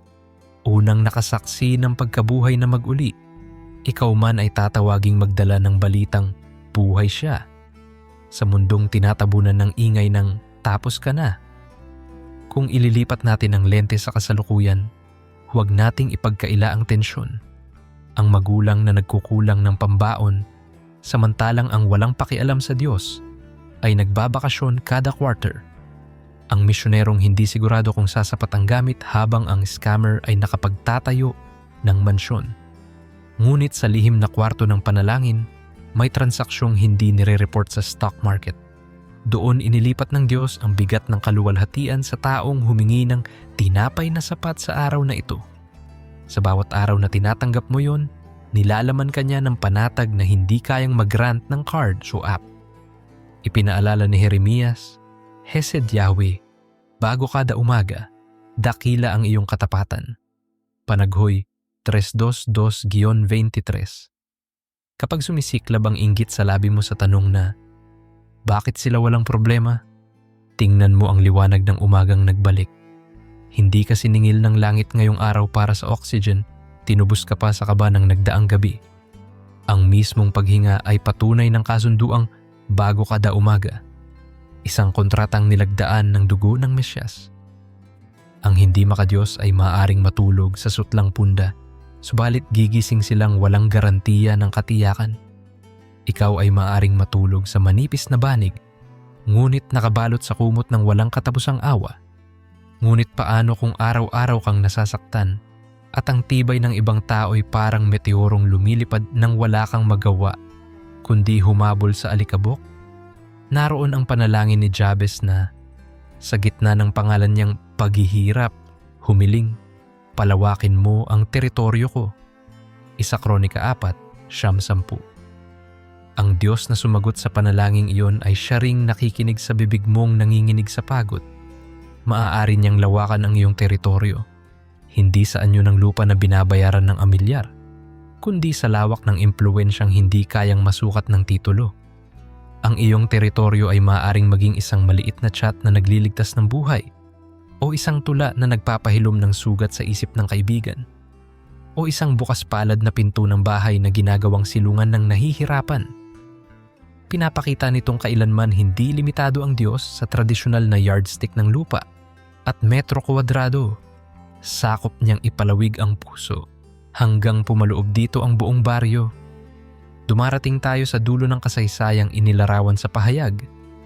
unang nakasaksi ng pagkabuhay na mag-uli, ikaw man ay tatawaging magdala ng balitang buhay siya sa mundong tinatabunan ng ingay ng tapos ka na. Kung ililipat natin ang lente sa kasalukuyan, huwag nating ipagkaila ang tensyon. Ang magulang na nagkukulang ng pambaon, samantalang ang walang pakialam sa Diyos ay nagbabakasyon kada quarter. Ang misyonerong hindi sigurado kung sasapat ang gamit habang ang scammer ay nakapagtatayo ng mansyon. Ngunit sa lihim na kwarto ng panalangin, may transaksyong hindi nire-report sa stock market. Doon inilipat ng Diyos ang bigat ng kaluwalhatian sa taong humingi ng tinapay na sapat sa araw na ito. Sa bawat araw na tinatanggap mo yon, nilalaman ka niya ng panatag na hindi kayang mag-grant ng card o app. Ipinaalala ni Jeremias, Hesed Yahweh, bago kada umaga, dakila ang iyong katapatan. Panaghoy 3:22-23. Kapag sumisiklab ang inggit sa labi mo sa tanong na, bakit sila walang problema? Tingnan mo ang liwanag ng umagang nagbalik. Hindi ka siningil ng langit ngayong araw para sa oxygen, tinubos ka pa sa kaba ng nagdaang gabi. Ang mismong paghinga ay patunay ng kasunduang bago kada umaga. Isang kontratang nilagdaan ng dugo ng Mesyas. Ang hindi makadiyos ay maaaring matulog sa sutlang punda, subalit gigising silang walang garantiya ng katiyakan. Ikaw ay maaaring matulog sa manipis na banig, ngunit nakabalot sa kumot ng walang katapusang awa. Ngunit paano kung araw-araw kang nasasaktan at ang tibay ng ibang tao ay parang meteorong lumilipad nang wala kang magawa, kundi humabol sa alikabok? Naroon ang panalangin ni Jabez na, sa gitna ng pangalan niyang paghihirap, humiling, palawakin mo ang teritoryo ko. 1 Kronika 9:10. Ang Diyos na sumagot sa panalangin iyon ay siya ring nakikinig sa bibig mong nanginginig sa pagod. Maaari niyang lawakan ang iyong teritoryo, hindi sa anyo ng lupa na binabayaran ng amilyar, kundi sa lawak ng impluwensyang hindi kayang masukat ng titulo. Ang iyong teritoryo ay maaaring maging isang maliit na chat na nagliligtas ng buhay, o isang tula na nagpapahilom ng sugat sa isip ng kaibigan, o isang bukas palad na pinto ng bahay na ginagawang silungan ng nahihirapan. Pinapakita nitong kailanman hindi limitado ang Diyos sa tradisyonal na yardstick ng lupa at metro kwadrado. Sakop niyang ipalawig ang puso hanggang pumaloob dito ang buong baryo. Dumarating tayo sa dulo ng kasaysayang inilarawan sa pahayag,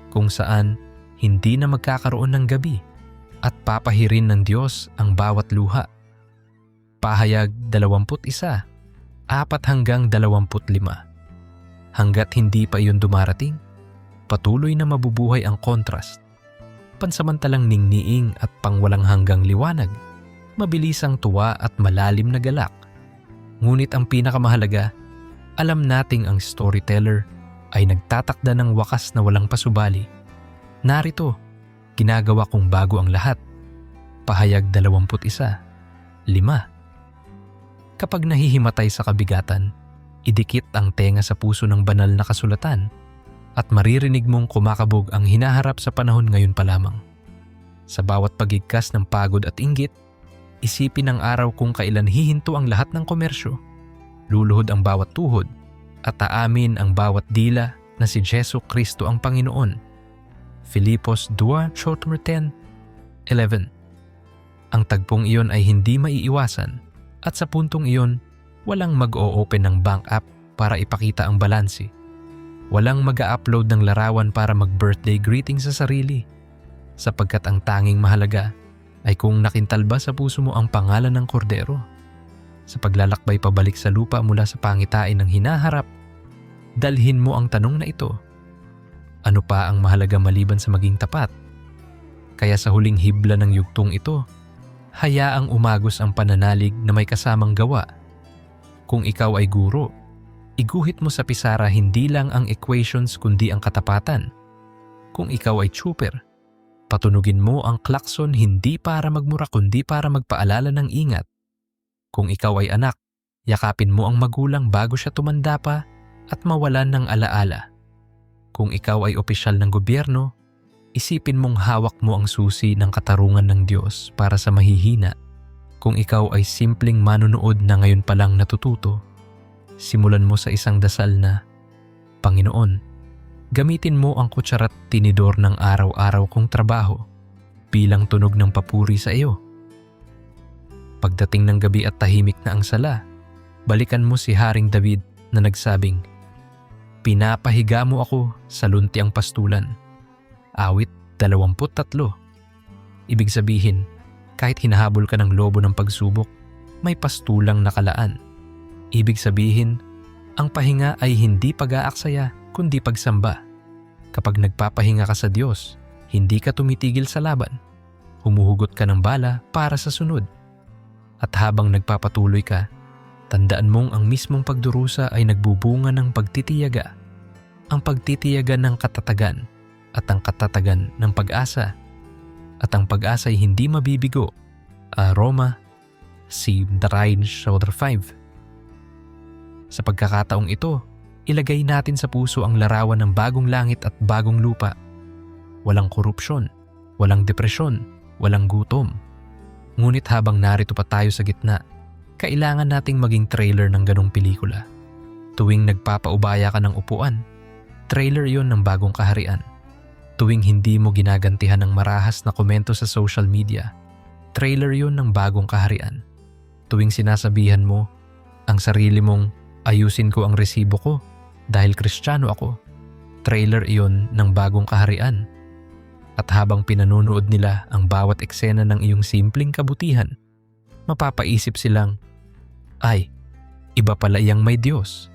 kung saan hindi na magkakaroon ng gabi at papahirin ng Diyos ang bawat luha. Pahayag 21, 4-25. Hanggat hindi pa iyon dumarating, patuloy na mabubuhay ang kontrast. Pansamantalang ningniing at pangwalang hanggang liwanag, mabilisang tuwa at malalim na galak. Ngunit ang pinakamahalaga, alam nating ang storyteller ay nagtatakda ng wakas na walang pasubali. Narito, ginagawa kong bago ang lahat. Pahayag 21:5. Kapag nahihimatay sa kabigatan, idikit ang tenga sa puso ng banal na kasulatan at maririnig mong kumakabog ang hinaharap sa panahon ngayon pa lamang. Sa bawat pagigkas ng pagod at inggit, isipin ang araw kung kailan hihinto ang lahat ng komersyo, luluhod ang bawat tuhod, at aamin ang bawat dila na si Jesu Kristo ang Panginoon. Filipos 2:10-11. Ang tagpong iyon ay hindi maiiwasan at sa puntong iyon, walang mag-o-open ng bank app para ipakita ang balanse. Walang mag-a-upload ng larawan para mag-birthday greeting sa sarili. Sapagkat ang tanging mahalaga ay kung nakintal ba sa puso mo ang pangalan ng kordero. Sa paglalakbay pabalik sa lupa mula sa pangitain ng hinaharap, dalhin mo ang tanong na ito. Ano pa ang mahalaga maliban sa maging tapat? Kaya sa huling hibla ng yugtong ito, hayaang umagos ang pananalig na may kasamang gawa. Kung ikaw ay guro, iguhit mo sa pisara hindi lang ang equations kundi ang katapatan. Kung ikaw ay tutor, patunugin mo ang klakson hindi para magmura kundi para magpaalala ng ingat. Kung ikaw ay anak, yakapin mo ang magulang bago siya tumanda pa at mawalan ng alaala. Kung ikaw ay opisyal ng gobyerno, isipin mong hawak mo ang susi ng katarungan ng Diyos para sa mahihina. Kung ikaw ay simpleng manunood na ngayon pa lang natututo, simulan mo sa isang dasal na, Panginoon, gamitin mo ang kutsara't tinidor ng araw-araw kong trabaho bilang tunog ng papuri sa iyo. Pagdating ng gabi at tahimik na ang sala, balikan mo si Haring David na nagsabing, Pinapahiga mo ako sa luntiang pastulan. Awit 23. Ibig sabihin, kahit hinahabol ka ng lobo ng pagsubok, may pastulang nakalaan. Ibig sabihin, ang pahinga ay hindi pag-aaksaya kundi pagsamba. Kapag nagpapahinga ka sa Diyos, hindi ka tumitigil sa laban. Humuhugot ka ng bala para sa sunod. At habang nagpapatuloy ka, tandaan mong ang mismong pagdurusa ay nagbubunga ng pagtitiyaga. Ang pagtitiyaga ng katatagan at ang katatagan ng pag-asa. At ang pag-asa ay hindi mabibigo. Roma 7:5. Sa pagkakataong ito, ilagay natin sa puso ang larawan ng bagong langit at bagong lupa. Walang korupsyon, walang depresyon, walang gutom. Ngunit habang narito pa tayo sa gitna, kailangan nating maging trailer ng ganong pelikula. Tuwing nagpapaubaya ka ng upuan, trailer yon ng bagong kaharian. Tuwing hindi mo ginagantihan ng marahas na komento sa social media, trailer yon ng bagong kaharian. Tuwing sinasabihan mo ang sarili mong ayusin ko ang resibo ko dahil Kristiyano ako, trailer iyon ng bagong kaharian. At habang pinanonood nila ang bawat eksena ng iyong simpleng kabutihan, mapapaisip silang, ay, iba pala iyang may Diyos.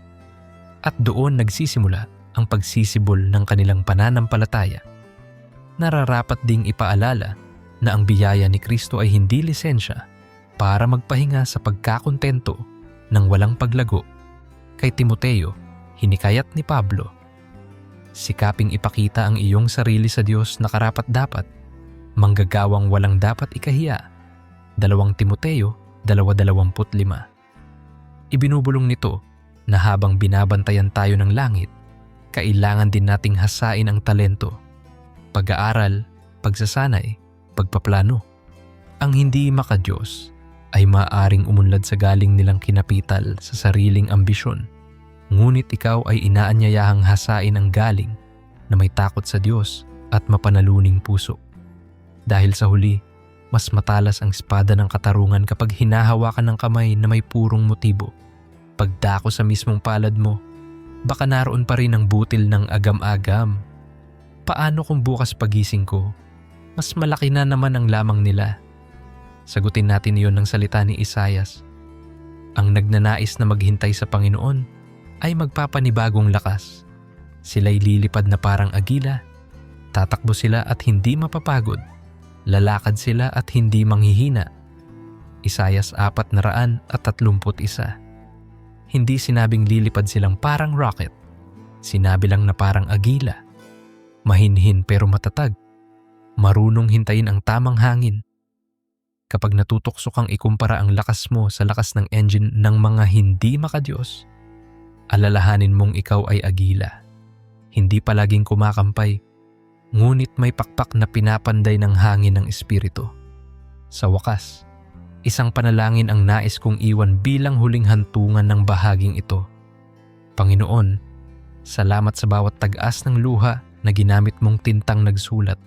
At doon nagsisimula ang pagsisibol ng kanilang pananampalataya. Nararapat ding ipaalala na ang biyaya ni Kristo ay hindi lisensya para magpahinga sa pagkakontento ng walang paglago. Kay Timoteo, hinikayat ni Pablo, sikaping ipakita ang iyong sarili sa Diyos na karapat-dapat, manggagawang walang dapat ikahiya. 2 Timoteo 2:25. Ibinubulong nito na habang binabantayan tayo ng langit, kailangan din nating hasain ang talento, pag-aaral, pagsasanay, pagpaplano. Ang hindi makadiyos ay maaaring umunlad sa galing nilang kinapital sa sariling ambisyon. Ngunit ikaw ay inaanyayahang hasain ang galing na may takot sa Diyos at mapanaluning puso. Dahil sa huli, mas matalas ang espada ng katarungan kapag hinahawakan ng kamay na may purong motibo. Pagdako sa mismong palad mo, baka naroon pa rin ang butil ng agam-agam. Paano kung bukas pagising ko, mas malaki na naman ang lamang nila? Sagutin natin iyon ng salita ni Isaias. Ang nagnanais na maghintay sa Panginoon ay magpapanibagong lakas. Sila'y lilipad na parang agila, tatakbo sila at hindi mapapagod, lalakad sila at hindi manghihina. Isaias 4:31. Hindi sinabing lilipad silang parang rocket, sinabi lang na parang agila. Mahinhin pero matatag, marunong hintayin ang tamang hangin. Kapag natutokso kang ikumpara ang lakas mo sa lakas ng engine ng mga hindi makadiyos, alalahanin mong ikaw ay agila. Hindi palaging kumakampay, ngunit may pakpak na pinapanday ng hangin ng espiritu. Sa wakas, isang panalangin ang nais kong iwan bilang huling hantungan ng bahaging ito. Panginoon, salamat sa bawat tag-as ng luha na ginamit mong tintang nagsulat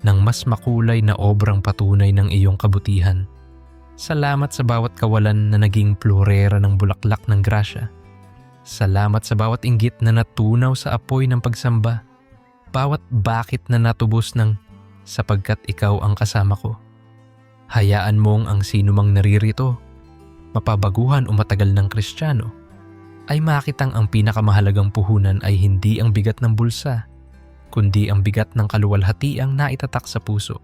ng mas makulay na obrang patunay ng iyong kabutihan. Salamat sa bawat kawalan na naging plurera ng bulaklak ng grasya. Salamat sa bawat inggit na natunaw sa apoy ng pagsamba, bawat bakit na natubos ng sapagkat ikaw ang kasama ko. Hayaan mong ang sinumang naririto, mapabaguhan o matagal ng Kristiyano, ay makitang ang pinakamahalagang puhunan ay hindi ang bigat ng bulsa, kundi ang bigat ng kaluwalhatiang naitatak sa puso.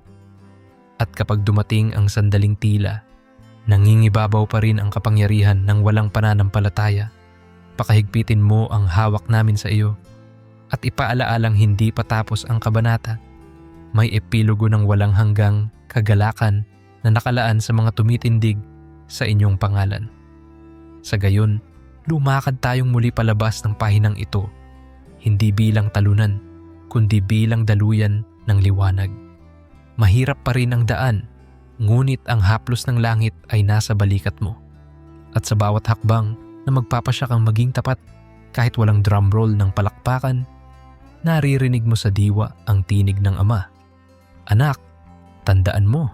At kapag dumating ang sandaling tila, nangingibabaw pa rin ang kapangyarihan ng walang pananampalataya. Pakahigpitin mo ang hawak namin sa iyo at ipaalaalang hindi patapos ang kabanata. May epilogo ng walang hanggang kagalakan na nakalaan sa mga tumitindig sa inyong pangalan. Sa gayon, lumakad tayong muli palabas ng pahinang ito, hindi bilang talunan, kundi bilang daluyan ng liwanag. Mahirap pa rin ang daan, ngunit ang haplos ng langit ay nasa balikat mo. At sa bawat hakbang na magpapasya kang maging tapat, kahit walang drumroll ng palakpakan, naririnig mo sa diwa ang tinig ng Ama. Anak, tandaan mo,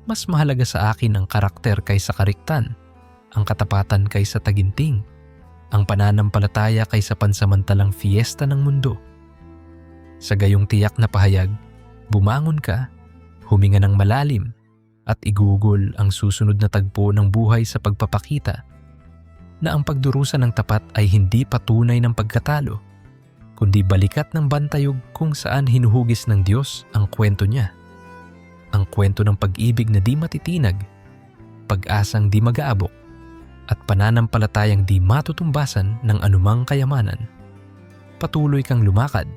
mas mahalaga sa akin ang karakter kaysa kariktan, ang katapatan kaysa taginting, ang pananampalataya kaysa pansamantalang fiesta ng mundo. Sa gayong tiyak na pahayag, bumangon ka, huminga ng malalim, at igugol ang susunod na tagpo ng buhay sa pagpapakita na ang pagdurusa ng tapat ay hindi patunay ng pagkatalo, kundi balikat ng bantayog kung saan hinuhugis ng Diyos ang kwento niya. Ang kwento ng pag-ibig na di matitinag, pag-asang di mag-aabok, at pananampalatayang di matutumbasan ng anumang kayamanan. Patuloy kang lumakad,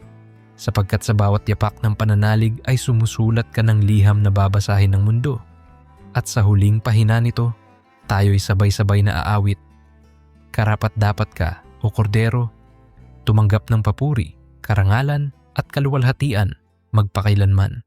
sapagkat sa bawat yapak ng pananalig ay sumusulat ka ng liham na babasahin ng mundo. At sa huling pahina nito, tayo'y sabay-sabay na aawit. Karapat-dapat ka, o Kordero, tumanggap ng papuri, karangalan at kaluwalhatian magpakailanman.